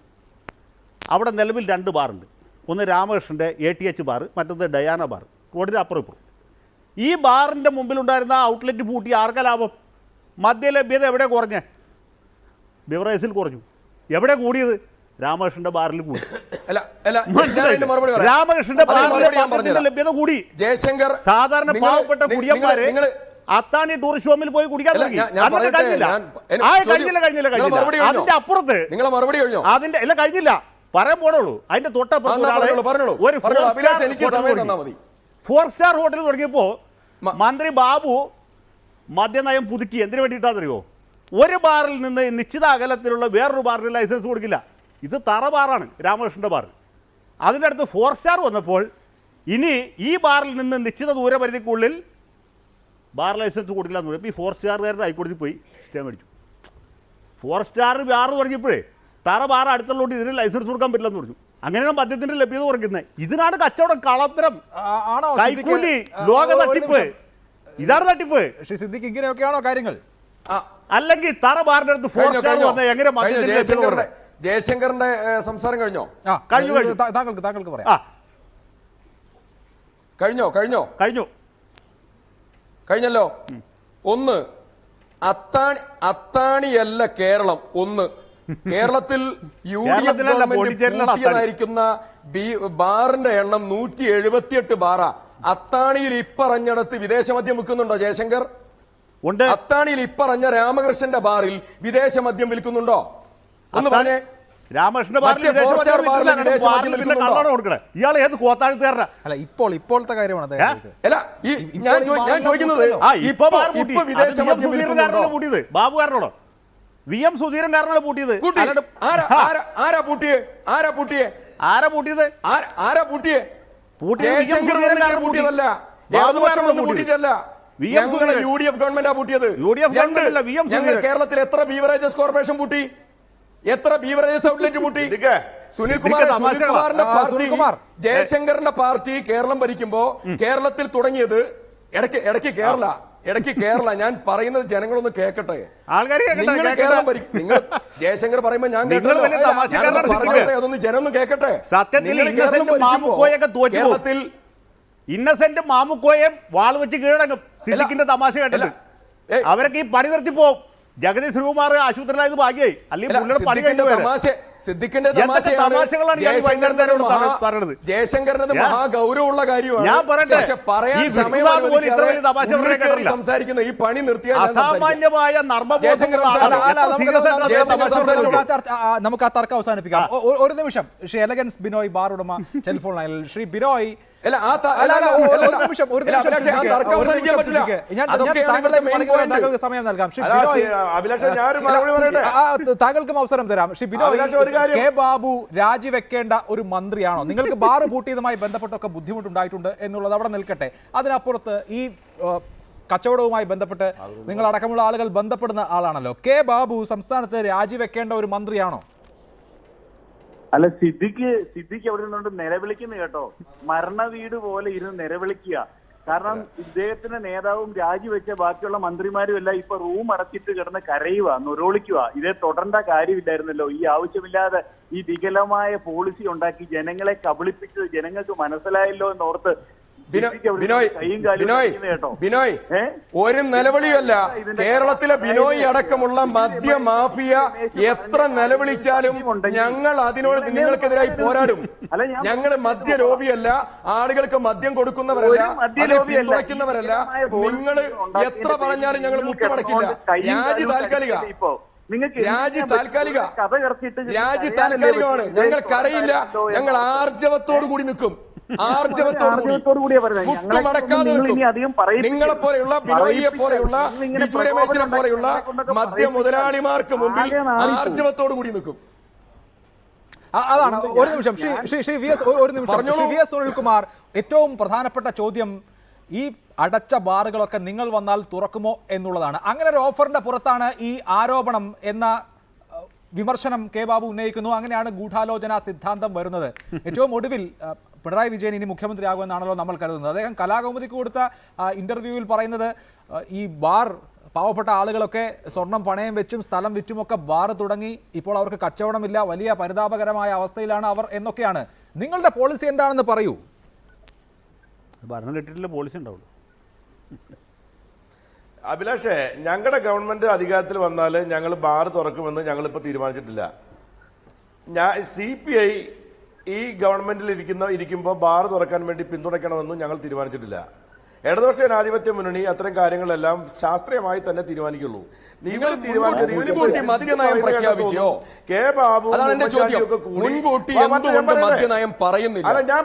അവിടെ നിലവിൽ 2 ബാറുണ്ട്. ഒന്ന് രാമകൃഷ്ണൻ്റെ ATH ബാർ, മറ്റൊന്ന് ഡയാന ബാർ. റോഡിന് അപ്പുറം ഇപ്പുറം. ഈ ബാറിൻ്റെ മുമ്പിലുണ്ടായിരുന്ന ഔട്ട്ലെറ്റ് പൂട്ടി ആർക്ക ലാഭം? മദ്യലഭ്യത എവിടെ കുറഞ്ഞേ? ബിവറേജിൽ കുറഞ്ഞു. എവിടെ കൂടിയത്? രാമകൃഷ്ണന്റെ ബാറിൽ കൂടി. രാമകൃഷ്ണന്റെ ബാറിലെ ലഭ്യത കൂടി. ജയശങ്കർ സാധാരണ പാവപ്പെട്ട കുടിയന്മാരെ അത്താണി ടൂറിസ്റ്റ് ഹോമിൽ പോയി കുടിക്കാൻ തുടങ്ങി. കഴിഞ്ഞില്ല. അതിന്റെ അപ്പുറത്ത് അതിന്റെ എല്ലാം കഴിഞ്ഞില്ല, പറയാൻ പോണുള്ളൂ. അതിന്റെ തൊട്ടപ്പുറത്ത് ഒരു 4 സ്റ്റാർ ഹോട്ടൽ തുടങ്ങിയപ്പോ മന്ത്രി ബാബു മദ്യനയം പുതുക്കി. എന്തിനു വേണ്ടിയിട്ടാണെന്നറിയോ? ഒരു ബാറിൽ നിന്ന് നിശ്ചിത അകലത്തിലുള്ള വേറൊരു ബാറിന് ലൈസൻസ് കൊടുക്കില്ല. ഇത് തറ ബാറാണ് രാമകൃഷ്ണന്റെ ബാർ. അതിൻ്റെ അടുത്ത് 4 സ്റ്റാർ വന്നപ്പോൾ ഇനി ഈ ബാറിൽ നിന്ന് നിശ്ചിത ദൂരപരിധിക്കുള്ളിൽ ബാർ ലൈസൻസ് കൊടുക്കില്ല എന്ന് പറയും. ഈ 4 സ്റ്റാറുകാരുടെ ഹൈക്കോടതി പോയി സ്റ്റേ മേടിച്ചു. 4 സ്റ്റാർ ബാർ തുടങ്ങിയപ്പോഴേ തറ ബാർ അടുത്തുള്ളതുകൊണ്ട് ഇതിന് ലൈസൻസ് കൊടുക്കാൻ പറ്റില്ലെന്ന് പറഞ്ഞു. അങ്ങനെയാണ് മദ്യത്തിന്റെ ലഭ്യത കുറയ്ക്കുന്നത്. ഇതിനാണ് കച്ചവടം, കളത്തരം, കൈക്കൂലി, ലോക തട്ടിപ്പ്. ഇതാണ് തട്ടിപ്പ്. ശ്രീ സിദ്ദിഖ്, ഇങ്ങനെയൊക്കെയാണോ കാര്യങ്ങൾ? അല്ലെങ്കിൽ തറ ബാറിന്റെ അടുത്ത് 4 സ്റ്റാർ വന്നാൽ എങ്ങനെ മദ്യത്തിന്റെ ലഭ്യത കുറഞ്ഞു? ജയശങ്കറിന്റെ സംസാരം കഴിഞ്ഞോ? താങ്കൾക്ക് പറയാം. കഴിഞ്ഞല്ലോ. ഒന്ന്, അത്താണിയല്ല കേരളം. ഒന്ന്, കേരളത്തിൽ യൂണിയനായിരിക്കുന്ന ബാറിന്റെ എണ്ണം 178 ബാറാ. അത്താണിയിൽ ഇപ്പറഞ്ഞിടത്ത് വിദേശ മദ്യം വിൽക്കുന്നുണ്ടോ ജയശങ്കർ? അത്താണിയിൽ ഇപ്പറഞ്ഞ രാമകൃഷ്ണന്റെ ബാറിൽ വിദേശ മദ്യം വിൽക്കുന്നുണ്ടോ? ഒന്ന് പറഞ്ഞേ. രാമകൃഷ്ണന്റെ ഇയാൾ ഏത് കോത്താഴ്ത്തുകാരനാ? അല്ല, ഇപ്പോഴത്തെ കാര്യമാണ്. ഞാൻ ചോദിക്കുന്നത് ബാബുകാരനോടോ VM സുധീരൻ കാരനാണ് പൂട്ടിയത്. കേരളത്തിൽ എത്ര ബീവറേജസ് കോർപ്പറേഷൻ പൂട്ടി? എത്ര ബീവറേജസ് ഔട്ട്ലെറ്റ് പൂട്ടി? സുനിൽകുമാറിന്റെ പാർട്ടി, ജയശങ്കറിന്റെ പാർട്ടി കേരളം ഭരിക്കുമ്പോ കേരളത്തിൽ തുടങ്ങിയത് ഇടയ്ക്ക് കേരള ഞാൻ പറയുന്നത് ജനങ്ങളൊന്ന് കേൾക്കട്ടെ. നിങ്ങൾ ജയശങ്കർ പറയുമ്പോ ഞാൻ അതൊന്ന് ജനം ഒന്ന് കേൾക്കട്ടെ. കേരളത്തിൽ ഇന്നസെന്റ് മാമുക്കോയെ വാൾ വെച്ച് കീഴടങ്ങും. സിദ്ദിഖിന്റെ തമാശ കേട്ടിട്ട് അവരൊക്കെ ഈ പണി നിർത്തി പോവും. ജഗതി ശ്രീകുമാർ ആശുപത്രിയിലായത് ഭാഗ്യമായി. അല്ലെങ്കിൽ പണി കഴിഞ്ഞു. ജയശങ്കറിന്റെ മഹാഗൗരവമുള്ള കാര്യമാണ്. ഞാൻ പറയട്ടെ, സംസാരിക്കുന്ന ഈ പണി നിർത്തിയാൽ അസാമാന്യമായ നമുക്ക് ആ തർക്കം അവസാനിപ്പിക്കാം. ഒരു നിമിഷം. ശ്രീ എലഗൻസ് ബിനോയ്, ബാർ ഉടമ, ടെലിഫോൺ ലൈനിൽ. ശ്രീ ബിനോയ്, സമയം നൽകാം. താങ്കൾക്കും അവസരം തരാം. ശ്രീ ബിനോയ്, കെ ബാബു രാജിവെക്കേണ്ട ഒരു മന്ത്രിയാണോ? നിങ്ങൾക്ക് ബാർ പൂട്ടിയതുമായി ബന്ധപ്പെട്ടൊക്കെ ബുദ്ധിമുട്ടുണ്ടായിട്ടുണ്ട് എന്നുള്ളത് അവിടെ നിൽക്കട്ടെ. അതിനപ്പുറത്ത് ഈ കച്ചവടവുമായി ബന്ധപ്പെട്ട് നിങ്ങളടക്കമുള്ള ആളുകൾ ബന്ധപ്പെടുന്ന ആളാണല്ലോ. കെ ബാബു സംസ്ഥാനത്ത് രാജിവെക്കേണ്ട ഒരു മന്ത്രിയാണോ? അല്ല, സിദ്ദിഖ് അവിടെ നിന്നുകൊണ്ട് നിലവിളിക്കുന്നു കേട്ടോ. മരണ വീട് പോലെ ഇരുന്ന് നിലവിളിക്കുക. കാരണം ഇദ്ദേഹത്തിന്റെ നേതാവും രാജിവെച്ച ബാക്കിയുള്ള മന്ത്രിമാരും എല്ലാം ഇപ്പൊ റൂം അടച്ചിട്ട് കിടന്ന് കരയുക, നൊരോളിക്കുക. ഇതേ തുടരേണ്ട കാര്യമില്ലായിരുന്നല്ലോ. ഈ ആവശ്യമില്ലാതെ ഈ വികലമായ പോളിസി ഉണ്ടാക്കി ജനങ്ങളെ കബളിപ്പിച്ചത് ജനങ്ങൾക്ക് മനസ്സിലായല്ലോ എന്നോർത്ത് ബിനോയ് ഒരു നിലവിളിയല്ല. കേരളത്തിലെ ബിനോയ് അടക്കമുള്ള മദ്യ മാഫിയ എത്ര നിലവിളിച്ചാലും ഞങ്ങൾ അതിനോട് നിങ്ങൾക്കെതിരായി പോരാടും. ഞങ്ങൾ മദ്യലോബിയല്ല, ആളുകൾക്ക് മദ്യം കൊടുക്കുന്നവരല്ല, പിന്തുണയ്ക്കുന്നവരല്ല. നിങ്ങൾ എത്ര പറഞ്ഞാലും ഞങ്ങൾ മുട്ടുമടക്കില്ല. രാജി താൽക്കാലികമാണ്. ഞങ്ങൾ കരയില്ല. ഞങ്ങൾ ആർജവത്തോടു കൂടി നിൽക്കും. നിങ്ങളെ പോലെയുള്ള ബിനോയിയെ പോലെയുള്ള ബിജു രമേശിനെ പോലെയുള്ള മദ്യ മുതലാളിമാർക്ക് മുമ്പിൽ ആർജവത്തോടു കൂടി നിൽക്കും. അതാണ് ഒരു നിമിഷം ശ്രീ വി എസ് ഒരു നിമിഷം ശ്രീ വി എസ് സുനിൽകുമാർ, ഏറ്റവും പ്രധാനപ്പെട്ട ചോദ്യം ഈ അടച്ച ബാറുകളൊക്കെ നിങ്ങൾ വന്നാൽ തുറക്കുമോ എന്നുള്ളതാണ്. അങ്ങനെ ഒരു ഓഫറിന്റെ പുറത്താണ് ഈ ആരോപണം എന്ന വിമർശനം കെ ബാബു ഉന്നയിക്കുന്നു. അങ്ങനെയാണ് ഗൂഢാലോചന സിദ്ധാന്തം വരുന്നത്. ഏറ്റവും ഒടുവിൽ പിണറായി വിജയൻ ഇനി മുഖ്യമന്ത്രിയാകുമെന്നാണല്ലോ നമ്മൾ കരുതുന്നത്. അദ്ദേഹം കലാകൗമുദിക്ക് കൊടുത്ത ഇന്റർവ്യൂവിൽ പറയുന്നത് ഈ ബാർ പാവപ്പെട്ട ആളുകളൊക്കെ സ്വർണം പണയം വെച്ചും സ്ഥലം വിറ്റുമൊക്കെ ബാർ തുടങ്ങി, ഇപ്പോൾ അവർക്ക് കച്ചവടമില്ല, വലിയ പരിതാപകരമായ അവസ്ഥയിലാണ് അവർ എന്നൊക്കെയാണ്. നിങ്ങളുടെ പോളിസി എന്താണെന്ന് പറയൂ. ഭരണം കിട്ടിയിട്ടില്ല, പോളിസി ഉണ്ടാവുള്ളൂ. അഭിലാഷേ, ഞങ്ങളുടെ ഗവൺമെന്റ് അധികാരത്തിൽ വന്നാൽ ഞങ്ങൾ ബാർ തുറക്കുമെന്ന് ഞങ്ങളിപ്പോൾ തീരുമാനിച്ചിട്ടില്ല. CPI ഈ ഗവൺമെന്റിൽ ഇരിക്കുമ്പോൾ ബാർ തുറക്കാൻ വേണ്ടി പിന്തുണയ്ക്കണമെന്നും ഞങ്ങൾ തീരുമാനിച്ചിട്ടില്ല. ഇടതുപക്ഷ ജനാധിപത്യ മുന്നണി അത്തരം കാര്യങ്ങളെല്ലാം ശാസ്ത്രീയമായി തന്നെ തീരുമാനിക്കുള്ളൂ. നിങ്ങൾ മദ്യനയം പ്രഖ്യാപിക്കോ? കെ ബാബു അല്ല, ഞാൻ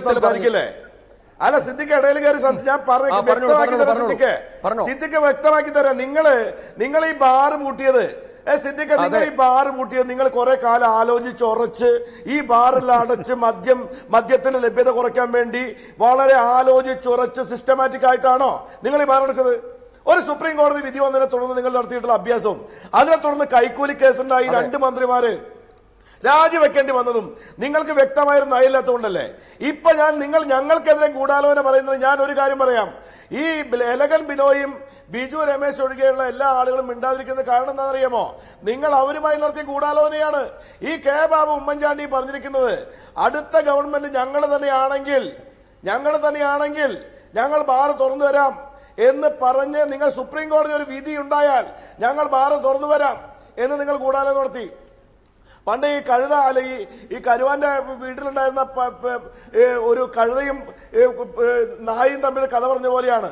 സംസാരിക്കില്ലേ? അല്ല, സിദ്ദിഖ് ഇടയിൽ കയറി ഞാൻ സിദ്ദിഖ് വ്യക്തമാക്കി തരാം. നിങ്ങൾ ഈ ബാർ പൂട്ടിയത് സിദ്ദിഖ്, നിങ്ങൾ ഈ ബാർ പൂട്ടിയത് നിങ്ങൾ കുറെ കാലം ആലോചിച്ചുറച്ച് ഈ ബാറെല്ലാം അടച്ച് മദ്യത്തിന്റെ ലഭ്യത കുറയ്ക്കാൻ വേണ്ടി വളരെ ആലോചിച്ചുറച്ച് സിസ്റ്റമാറ്റിക് ആയിട്ടാണോ നിങ്ങൾ ഈ ബാർ അടച്ചത്? ഒരു സുപ്രീം കോടതി വിധി വന്നതിനെ തുടർന്ന് നിങ്ങൾ നടത്തിയിട്ടുള്ള അഭ്യാസവും അതിനെ തുടർന്ന് കൈക്കൂലി കേസുണ്ടായി 2 മന്ത്രിമാര് രാജിവെക്കേണ്ടി വന്നതും നിങ്ങൾക്ക് വ്യക്തമായൊരു നയമില്ലാത്തതുകൊണ്ടല്ലേ? ഇപ്പൊ ഞങ്ങൾക്കെതിരെ ഗൂഢാലോചന പറയുന്നത്, ഞാൻ ഒരു കാര്യം പറയാം. ഈ എലഗൻ ബിനോയും ബിജു രമേശ് ഒഴികെയുള്ള എല്ലാ ആളുകളും മിണ്ടാതിരിക്കുന്ന കാരണം എന്താണെന്നറിയാമോ? നിങ്ങൾ അവരുമായി നടത്തിയ ഗൂഢാലോചനയാണ്. ഈ കെ ബാബു ഉമ്മൻചാണ്ടി പറഞ്ഞിരിക്കുന്നത് അടുത്ത ഗവൺമെന്റ് ഞങ്ങൾ തന്നെയാണെങ്കിൽ ഞങ്ങൾ ബാർ തുറന്നു വരാം എന്ന് പറഞ്ഞ് നിങ്ങൾ സുപ്രീം കോടതി ഒരു വിധി ഉണ്ടായാൽ ഞങ്ങൾ ബാർ തുറന്നു വരാം എന്ന് നിങ്ങൾ ഗൂഢാലോചന നടത്തി. പണ്ട് ഈ കഴുത അല്ല ഈ കരുവാന്റെ വീട്ടിലുണ്ടായിരുന്ന ഒരു കഴുതയും നായും തമ്മിൽ കഥ പറഞ്ഞ പോലെയാണ്.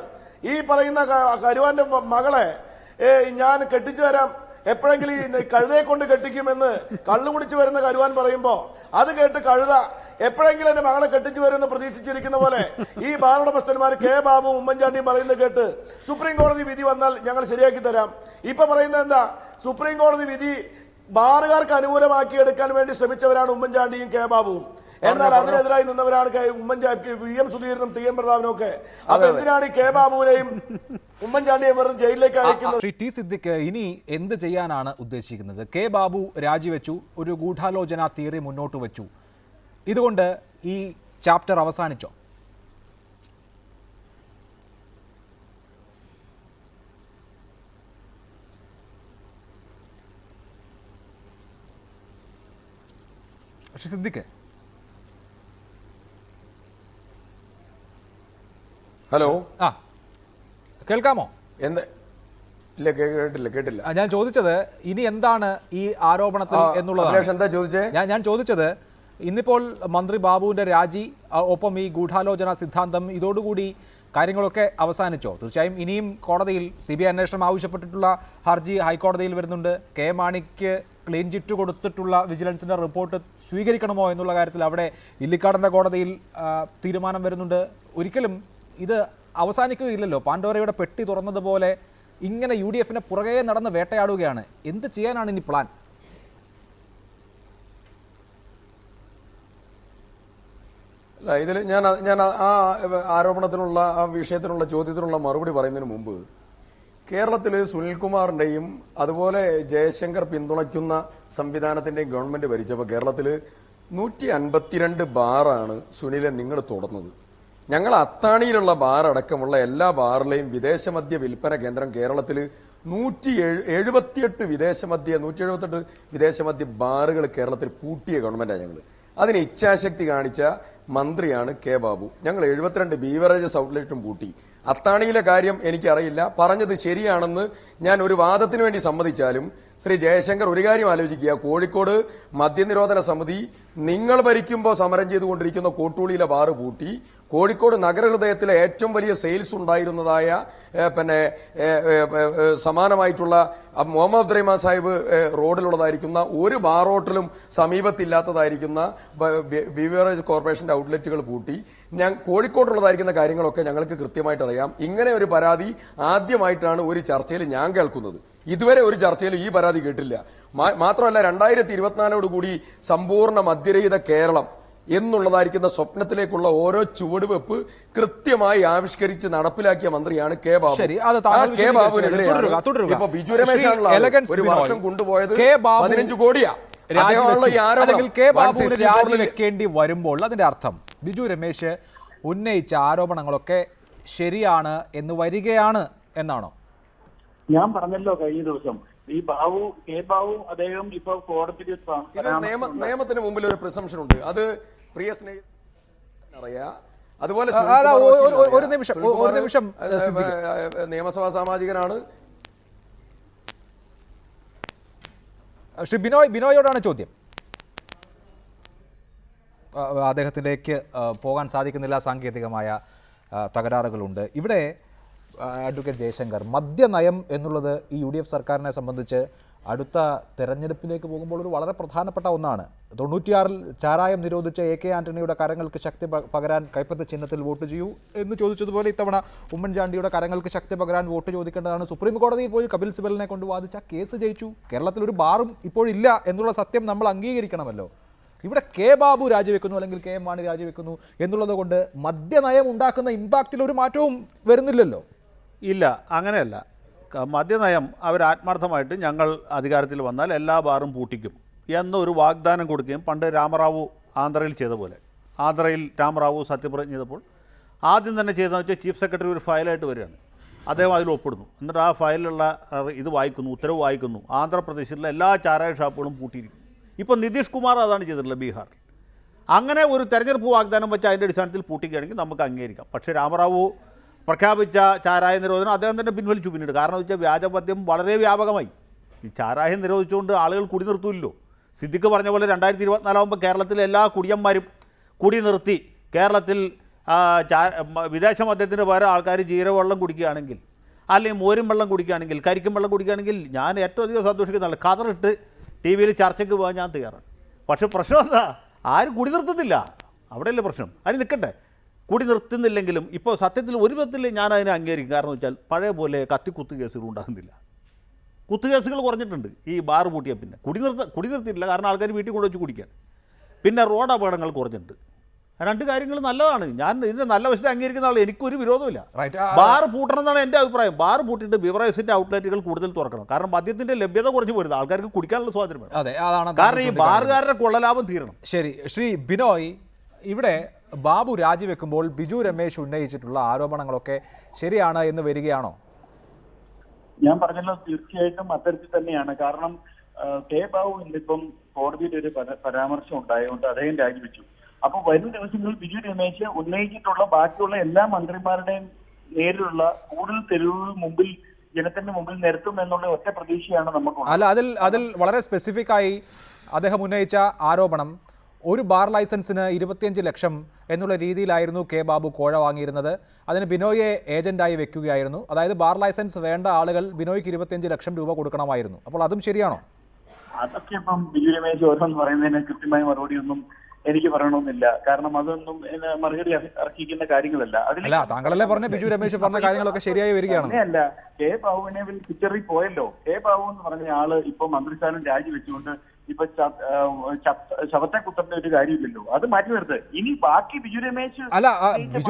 ഈ പറയുന്ന കരുവാന്റെ മകളെ ഞാൻ കെട്ടിച്ചു തരാം, എപ്പോഴെങ്കിലും ഈ കഴുതയെ കൊണ്ട് കെട്ടിക്കുമെന്ന് കള്ളു കുടിച്ചു വരുന്ന കരുവാൻ പറയുമ്പോ അത് കേട്ട് കഴുത എപ്പോഴെങ്കിലും എന്റെ മകളെ കെട്ടിച്ചു വരുമെന്ന് പ്രതീക്ഷിച്ചിരിക്കുന്ന പോലെ ഈ ബാർ ഉടമസ്ഥന്മാർ കെ ബാബു ഉമ്മൻചാണ്ടിയും പറയുന്നത് കേട്ട് സുപ്രീം കോടതി വിധി വന്നാൽ ഞങ്ങൾ ശരിയാക്കി തരാം. ഇപ്പൊ പറയുന്നത് എന്താ? സുപ്രീം കോടതി വിധി ബാറുകാർക്ക് അനുകൂലമാക്കി എടുക്കാൻ വേണ്ടി ശ്രമിച്ചവരാണ് ഉമ്മൻചാണ്ടിയും കെ ബാബുവും. എന്നാൽ അതിനെതിരായി നിന്നവരാണ് ഉമ്മൻചാണ്ടി, VM സുധീരനും TM പ്രതാപനും ഒക്കെ. അപ്പൊ എന്തിനാണ് ഈ കെ ബാബുവിനെയും ഉമ്മൻചാണ്ടിയെയും വെറും ജയിലിലേക്ക് അയക്കുന്നത്? ശ്രീ ടി സിദ്ദിഖ്, ഇനി എന്ത് ചെയ്യാനാണ് ഉദ്ദേശിക്കുന്നത്? കെ ബാബു രാജിവെച്ചു, ഒരു ഗൂഢാലോചന തിയറി മുന്നോട്ട് വെച്ചു, ഇതുകൊണ്ട് ഈ ചാപ്റ്റർ അവസാനിച്ചോ? ശ്രീ സിദ്ദിഖ്, ഹലോ, കേൾക്കാമോ? കേട്ടില്ല. ഞാൻ ചോദിച്ചത് ഇനി എന്താണ് ഈ ആരോപണത്തിൽ എന്നുള്ളതാണ്. എന്താ ചോദിച്ചേ? ഞാൻ ചോദിച്ചത് ഇന്നിപ്പോൾ മന്ത്രി ബാബുവിന്റെ രാജി, ഒപ്പം ഈ ഗൂഢാലോചന സിദ്ധാന്തം, ഇതോടുകൂടി കാര്യങ്ങളൊക്കെ അവസാനിച്ചോ? തീർച്ചയായും ഇനിയും കോടതിയിൽ CBI അന്വേഷണം ആവശ്യപ്പെട്ടിട്ടുള്ള ഹർജി ഹൈക്കോടതിയിൽ വരുന്നുണ്ട്. കെ മാണിക്ക് ക്ലീൻ ചിറ്റ് കൊടുത്തിട്ടുള്ള വിജിലൻസിന്റെ റിപ്പോർട്ട് സ്വീകരിക്കണമോ എന്നുള്ള കാര്യത്തിൽ അവിടെ ഇല്ലിക്കാടന്റെ കോടതിയിൽ തീരുമാനം വരുന്നുണ്ട്. ഒരിക്കലും ഇത് അവസാനിക്കുകയില്ലല്ലോ. പാൻഡോരയുടെ പെട്ടി തുറന്നതുപോലെ ഇങ്ങനെ UDF-നെ പുറകെ നടന്ന് വേട്ടയാടുകയാണ്. എന്ത് ചെയ്യാനാണ് ഇനി പ്ലാൻ? ഇതിൽ ഞാൻ ആ ആരോപണത്തിനുള്ള, ആ വിഷയത്തിനുള്ള ചോദ്യത്തിനുള്ള മറുപടി പറയുന്നതിന് മുമ്പ്, കേരളത്തിൽ സുനിൽകുമാറിന്റെയും അതുപോലെ ജയശങ്കർ പിന്തുണയ്ക്കുന്ന സംവിധാനത്തിന്റെയും ഗവൺമെന്റ് ഭരിച്ചപ്പോൾ കേരളത്തിൽ 152 ബാറാണ് സുനിലെ നിങ്ങൾ തുറന്നത്. ഞങ്ങൾ അത്താണിയിലുള്ള ബാർ അടക്കമുള്ള എല്ലാ ബാറിലെയും വിദേശമദ്യ വിൽപ്പന കേന്ദ്രം കേരളത്തിൽ 178 വിദേശമദ്യ ബാറുകൾ കേരളത്തിൽ പൂട്ടിയ ഗവൺമെന്റാണ് ഞങ്ങൾ. അതിന് ഇച്ഛാശക്തി കാണിച്ച മന്ത്രിയാണ് കെ ബാബു. ഞങ്ങൾ 72 ബീവറേജസ് ഔട്ട്ലെറ്റും പൂട്ടി. അത്താണിയിലെ കാര്യം എനിക്കറിയില്ല, പറഞ്ഞത് ശരിയാണെന്ന് ഞാൻ ഒരു വാദത്തിന് വേണ്ടി സമ്മതിച്ചാലും ശ്രീ ജയശങ്കർ ഒരു കാര്യം ആലോചിക്കുക. കോഴിക്കോട് മദ്യനിരോധന സമിതി നിങ്ങൾ ഭരിക്കുമ്പോൾ സമരം ചെയ്തുകൊണ്ടിരിക്കുന്ന കോട്ടൂളിയിലെ ബാറ് പൂട്ടി. കോഴിക്കോട് നഗരഹൃദയത്തിലെ ഏറ്റവും വലിയ സെയിൽസ് ഉണ്ടായിരുന്നതായ സമാനമായിട്ടുള്ള മുഹമ്മദ് അബ്ദുറഹ്മാൻ സാഹിബ് റോഡിലുള്ളതായിരിക്കുന്ന ഒരു ബാർ ഹോട്ടലും സമീപത്തില്ലാത്തതായിരിക്കുന്ന ബീവറേജ് കോർപ്പറേഷന്റെ ഔട്ട്ലെറ്റുകൾ പൂട്ടി. കോഴിക്കോടുള്ളതായിരിക്കുന്ന കാര്യങ്ങളൊക്കെ ഞങ്ങൾക്ക് കൃത്യമായിട്ട് അറിയാം. ഇങ്ങനെ ഒരു പരാതി ആദ്യമായിട്ടാണ് ഒരു ചർച്ചയിൽ ഞാൻ കേൾക്കുന്നത്. ഇതുവരെ ഒരു ചർച്ചയിലും ഈ പരാതി കേട്ടില്ല. മാത്രമല്ല 2024 കൂടി സമ്പൂർണ്ണ മദ്യരഹിത കേരളം എന്നുള്ളതായിരിക്കുന്ന സ്വപ്നത്തിലേക്കുള്ള ഓരോ ചുവടുവെപ്പ് കൃത്യമായി ആവിഷ്കരിച്ച് നടപ്പിലാക്കിയ മന്ത്രിയാണ് കെ ബാബു. കെ ബാബുവിനെതിരെയാണ് ഇപ്പൊ ബിജു രമേശാണല്ലോ ഒരു വർഷം കൊണ്ടുപോയത് 15 കോടിയാ. രാജിവെക്കേണ്ടി വരുമ്പോൾ അതിന്റെ അർത്ഥം ബിജു രമേശ് ഉന്നയിച്ച ആരോപണങ്ങളൊക്കെ ശരിയാണ് എന്ന് വരികയാണ് എന്നാണോ? ഞാൻ പറഞ്ഞല്ലോ കഴിഞ്ഞ ദിവസം ഈ കെ ബാബു അദ്ദേഹം ഇപ്പൊ കോടതിയിൽ നിയമത്തിന് മുമ്പിൽ ഒരു പ്രിസംഷൻ ഉണ്ട്. അത് പ്രിയ സ്നേഹിതറിയാ. അതുപോലെ ഒരു നിമിഷം നിയമസഭാ സാമാജികനാണ്. ശ്രീ ബിനോയോടാണ് ചോദ്യം. അദ്ദേഹത്തിലേക്ക് പോകാൻ സാധിക്കുന്നില്ല, സാങ്കേതികമായ തകരാറുകളുണ്ട്. ഇവിടെ അഡ്വക്കേറ്റ് ജയശങ്കർ, മദ്യനയം എന്നുള്ളത് ഈ UDF സർക്കാരിനെ സംബന്ധിച്ച് അടുത്ത തെരഞ്ഞെടുപ്പിലേക്ക് പോകുമ്പോൾ ഒരു വളരെ പ്രധാനപ്പെട്ട ഒന്നാണ്. 96-ൽ ചാരായം നിരോധിച്ച AK ആന്റണിയുടെ കരങ്ങൾക്ക് ശക്തി പകരാൻ കൈപ്പത്തി ചിഹ്നത്തിൽ വോട്ട് ചെയ്യൂ എന്ന് ചോദിച്ചതുപോലെ ഇത്തവണ ഉമ്മൻചാണ്ടിയുടെ കരങ്ങൾക്ക് ശക്തി പകരാൻ വോട്ട് ചോദിക്കേണ്ടതാണ്. സുപ്രീം കോടതിയിൽ പോയി കപിൽ സിബലിനെ കൊണ്ട് വാദിച്ച കേസ് ജയിച്ചു. കേരളത്തിൽ ഒരു ബാറും ഇപ്പോഴില്ല എന്നുള്ള സത്യം നമ്മൾ അംഗീകരിക്കണമല്ലോ. ഇവിടെ കെ ബാബു രാജിവെക്കുന്നു അല്ലെങ്കിൽ KM മാണി രാജിവെക്കുന്നു എന്നുള്ളത് കൊണ്ട് മദ്യനയം ഉണ്ടാക്കുന്ന ഇമ്പാക്റ്റിൽ ഒരു മാറ്റവും വരുന്നില്ലല്ലോ. ഇല്ല, അങ്ങനെയല്ല. മദ്യനയം അവർ ആത്മാർത്ഥമായിട്ട് ഞങ്ങൾ അധികാരത്തിൽ വന്നാൽ എല്ലാ ബാറും പൂട്ടിക്കും എന്നൊരു വാഗ്ദാനം കൊടുക്കുകയും പണ്ട് രാമറാവു ആന്ധ്രയിൽ ചെയ്ത പോലെ, ആന്ധ്രയിൽ രാമറാവു സത്യപ്രതിജ്ഞ ചെയ്തപ്പോൾ ആദ്യം തന്നെ ചെയ്തതെന്ന് വെച്ചാൽ ചീഫ് സെക്രട്ടറി ഒരു ഫയലായിട്ട് വരികയാണ്. അദ്ദേഹം അതിൽ ഒപ്പിടുന്നു. എന്നിട്ട് ആ ഫയലിലുള്ള ഇത് വായിക്കുന്നു, ഉത്തരവ് വായിക്കുന്നു. ആന്ധ്രാപ്രദേശിലെ എല്ലാ ചാരായ ഷാപ്പുകളും പൂട്ടിയിരിക്കുന്നു. ഇപ്പോൾ നിതീഷ് കുമാർ അതാണ് ചെയ്തിട്ടുള്ളത് ബീഹാറിൽ. അങ്ങനെ ഒരു തെരഞ്ഞെടുപ്പ് വാഗ്ദാനം വെച്ച് അതിൻ്റെ അടിസ്ഥാനത്തിൽ പൂട്ടിക്കുകയാണെങ്കിൽ നമുക്ക് അംഗീകരിക്കാം. പക്ഷേ രാമറാവു പ്രഖ്യാപിച്ച ചാരായ നിരോധനം അദ്ദേഹം തന്നെ പിൻവലിച്ചു പിന്നീട്. കാരണം വെച്ചാൽ വ്യാജമദ്യം വളരെ വ്യാപകമായി. ഈ ചാരായം നിരോധിച്ചുകൊണ്ട് ആളുകൾ കുടി നിർത്തുമല്ലോ. സിദ്ദിഖ് പറഞ്ഞ പോലെ 2024 ആകുമ്പോൾ കേരളത്തിലെ എല്ലാ കുടിയന്മാരും കുടി നിർത്തി കേരളത്തിൽ വിദേശ മദ്യത്തിന് പകരം ആൾക്കാർ ജീരവെള്ളം കുടിക്കുകയാണെങ്കിൽ, അല്ലെങ്കിൽ മോരും വെള്ളം കുടിക്കുകയാണെങ്കിൽ, കരിക്കും വെള്ളം കുടിക്കുകയാണെങ്കിൽ ഞാൻ ഏറ്റവും അധികം സന്തോഷിക്കുന്നതാണ്. ഖദറിട്ട് TV ചർച്ചയ്ക്ക് പോകാൻ ഞാൻ തയ്യാറാണ്. പക്ഷേ പ്രശ്നം എന്താ, ആരും കുടി നിർത്തുന്നില്ല. അവിടെയല്ലേ പ്രശ്നം. അതിന് നിൽക്കട്ടെ. കൂടി നിർത്തുന്നില്ലെങ്കിലും ഇപ്പോൾ സത്യത്തിൽ ഒരു വിധത്തിൽ ഞാൻ അതിനെ അംഗീകരിക്കും. കാരണം വെച്ചാൽ പഴയ പോലെ കത്തിക്കുത്ത് കേസുകൾ ഉണ്ടാകുന്നില്ല. കുത്തുകേസുകൾ കുറഞ്ഞിട്ടുണ്ട് ഈ ബാർ പൂട്ടിയ പിന്നെ. കുടി നിർത്തിയിട്ടില്ല, കാരണം ആൾക്കാർ വീട്ടിൽ കൊണ്ടുവച്ച് കുടിക്കാൻ. പിന്നെ റോഡ് അപകടങ്ങൾ കുറഞ്ഞിട്ടുണ്ട്. രണ്ട് കാര്യങ്ങൾ നല്ലതാണ്. ഞാൻ ഇതിൻ്റെ നല്ല വശത്തെ അംഗീകരിക്കുന്ന ആൾ, എനിക്കൊരു വിരോധമില്ല. ബാർ പൂട്ടണം എന്നാണ് എൻ്റെ അഭിപ്രായം. ബാർ പൂട്ടിയിട്ട് ബിവറേജിൻ്റെ ഔട്ട്ലെറ്റുകൾ കൂടുതൽ തുറക്കണം. കാരണം മദ്യത്തിൻ്റെ ലഭ്യത കുറഞ്ഞു പോരുന്നത്, ആൾക്കാർക്ക് കുടിക്കാനുള്ള സ്വാതന്ത്ര്യം വേണം. കാരണം ഈ ബാറുകാരുടെ കൊള്ളലാഭം തീരണം. ശരി, ശ്രീ ബിനോയ്, ഇവിടെ ബാബു രാജിവെക്കുമ്പോൾ ബിജു രമേശ് ഉന്നയിച്ചിട്ടുള്ള ആരോപണങ്ങളൊക്കെ ശരിയാണ് എന്ന് വരികയാണോ? ഞാൻ പറഞ്ഞല്ലോ, തീർച്ചയായിട്ടും അത്തരത്തിൽ തന്നെയാണ്. കാരണം കെ ബാബു ഇന്നിപ്പം കോടതിയിൽ ഒരു പരാമർശം ഉണ്ടായതുകൊണ്ട് അദ്ദേഹം രാജിവെച്ചു. അപ്പൊ വരും ദിവസങ്ങളിൽ ബിജു രമേശ് ഉന്നയിച്ചിട്ടുള്ള ബാക്കിയുള്ള എല്ലാ മന്ത്രിമാരുടെയും നേരിലുള്ള കൂടുതൽ തെരുവുകൾ മുമ്പിൽ ജനത്തിന്റെ മുമ്പിൽ നിരത്തും എന്നുള്ള ഒറ്റ പ്രതീക്ഷയാണ് നമുക്ക്. അല്ല, അതിൽ വളരെ സ്പെസിഫിക് ആയി അദ്ദേഹം ഉന്നയിച്ച ആരോപണം ഒരു ബാർ ലൈസൻസിന് 25 ലക്ഷം എന്നുള്ള രീതിയിലായിരുന്നു കെ ബാബു കോഴ വാങ്ങിയിരുന്നത്. അതിന് ബിനോയെ ഏജന്റായി വെക്കുകയായിരുന്നു. അതായത് ബാർ ലൈസൻസ് വേണ്ട ആളുകൾ ബിനോയ്ക്ക് 25 ലക്ഷം രൂപ കൊടുക്കണമായിരുന്നു. അപ്പോൾ അതും ശരിയാണോ? അതൊക്കെ ഇപ്പം ബിജു രമേശ് ഓരോന്ന് പറയുന്നതിന് കൃത്യമായ മറുപടി ഒന്നും എനിക്ക് പറയണമെന്നില്ല. കാരണം അതൊന്നും മറുപടി അർഹിക്കുന്ന കാര്യങ്ങളല്ല. അല്ല, താങ്കളല്ലേ പറഞ്ഞ ബിജു രമേശ് പറഞ്ഞ കാര്യങ്ങളൊക്കെ ശരിയായി വരികയാണ്. അല്ല, കെ ബാബുവിനെ പിക്ചറിൽ പോയല്ലോ. കെ ബാബു എന്ന് പറഞ്ഞ ആള് ഇപ്പൊ മന്ത്രിസ്ഥാനം രാജിവെച്ചുകൊണ്ട് ഇപ്പൊ ശവത്തെ കുത്തുന്ന ഒരു കാര്യമില്ലല്ലോ. അത് മാറ്റി നിർത്ത്. ഇനി ബാക്കി ബിജു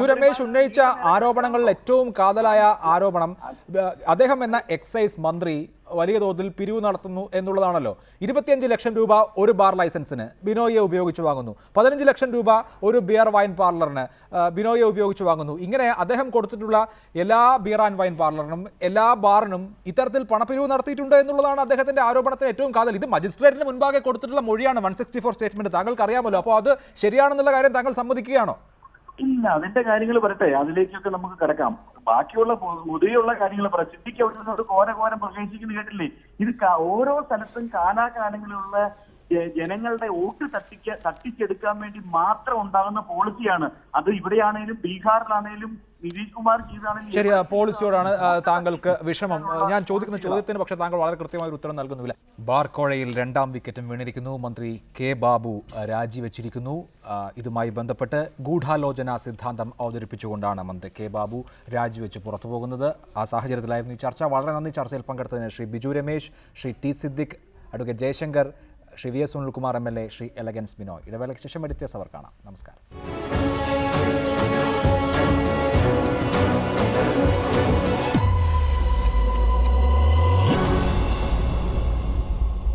രമേശ് ഉന്നയിച്ച ആരോപണങ്ങളിൽ ഏറ്റവും കാതലായ ആരോപണം അദ്ദേഹം എന്ന എക്സൈസ് മന്ത്രി വലിയ തോതിൽ പിരിവ് നടത്തുന്നു എന്നുള്ളതാണല്ലോ. 25 ലക്ഷം രൂപ ഒരു ബാർ ലൈസൻസിന് ബിനോയെ ഉപയോഗിച്ച് വാങ്ങുന്നു. 15 ലക്ഷം രൂപ ഒരു ബിയർ വൈൻ പാർലറിന് ബിനോയെ ഉപയോഗിച്ച് വാങ്ങുന്നു. ഇങ്ങനെ അദ്ദേഹം കൊടുത്തിട്ടുള്ള എല്ലാ ബിയർ ആൻഡ് വൈൻ പാർലറിനും എല്ലാ ബാറിനും ഇത്തരത്തിൽ പണപ്പിരിവ് നടത്തിയിട്ടുണ്ട് എന്നുള്ളതാണ് അദ്ദേഹത്തിന്റെ ആരോപണത്തിന് ഏറ്റവും കാതൽ. ഇത് മജിസ്ട്രേറ്റിന് മുൻപാകെ കൊടുത്തിട്ടുള്ള മൊഴിയാണ്, 164 സ്റ്റേറ്റ്മെന്റ്. താങ്കൾക്ക് അറിയാമല്ലോ. അപ്പോൾ അത് ശരിയാണെന്നുള്ള കാര്യം താങ്കൾ സമ്മതിക്കുകയാണോ? ഇല്ല, അതിന്റെ കാര്യങ്ങൾ വരട്ടെ, അതിലേക്കൊക്കെ നമുക്ക് കിടക്കാം. ബാക്കിയുള്ള മുതിയുള്ള കാര്യങ്ങൾ പറയാം. സിദ്ദിഖ് അവിടെ നിന്ന് കോരം പ്രവേശിക്കുന്നത് കേട്ടില്ലേ? ഇത് ഓരോ സ്ഥലത്തും കാലാകാലങ്ങളിലുള്ള ജനങ്ങളുടെ വോട്ട് തട്ടിച്ചെടുക്കാൻ വേണ്ടി മാത്രം ഉണ്ടാകുന്ന പോളിസിയാണ്. അത് ഇവിടെയാണേലും ബീഹാറിലാണേലും നിതീഷ് കുമാർ ചെയ്താണെങ്കിലും. ശരി, പോളിസിയോടാണ് താങ്കൾക്ക് വിഷമം. ഞാൻ ചോദിക്കുന്ന ചോദ്യത്തിന് പക്ഷേ താങ്കൾ വളരെ കൃത്യമായ ഒരു ഉത്തരം നൽകുന്നില്ല. ബാർക്കോഴയിൽ 2ാം വിക്കറ്റും വീണിരിക്കുന്നു. മന്ത്രി കെ ബാബു രാജിവെച്ചിരിക്കുന്നു. ഇതുമായി ബന്ധപ്പെട്ട് ഗൂഢാലോചന സിദ്ധാന്തം അവതരിപ്പിച്ചുകൊണ്ടാണ് മന്ത്രി കെ ബാബു രാജിവെച്ച് പുറത്തു പോകുന്നത്. ആ സാഹചര്യത്തിലായിരുന്നു ഈ ചർച്ച. വളരെ നന്ദി ചർച്ചയിൽ പങ്കെടുത്തതിന് Shri Biju Ramesh, Shri T Siddique, advocate Jayashankar, Shri V S Sunilkumar MLA, Shri elegance Binoy. ഇടവേളയ്ക്ക് ശേഷം എഡിറ്റേഴ്സ് അവർ കാണാം. നമസ്കാരം.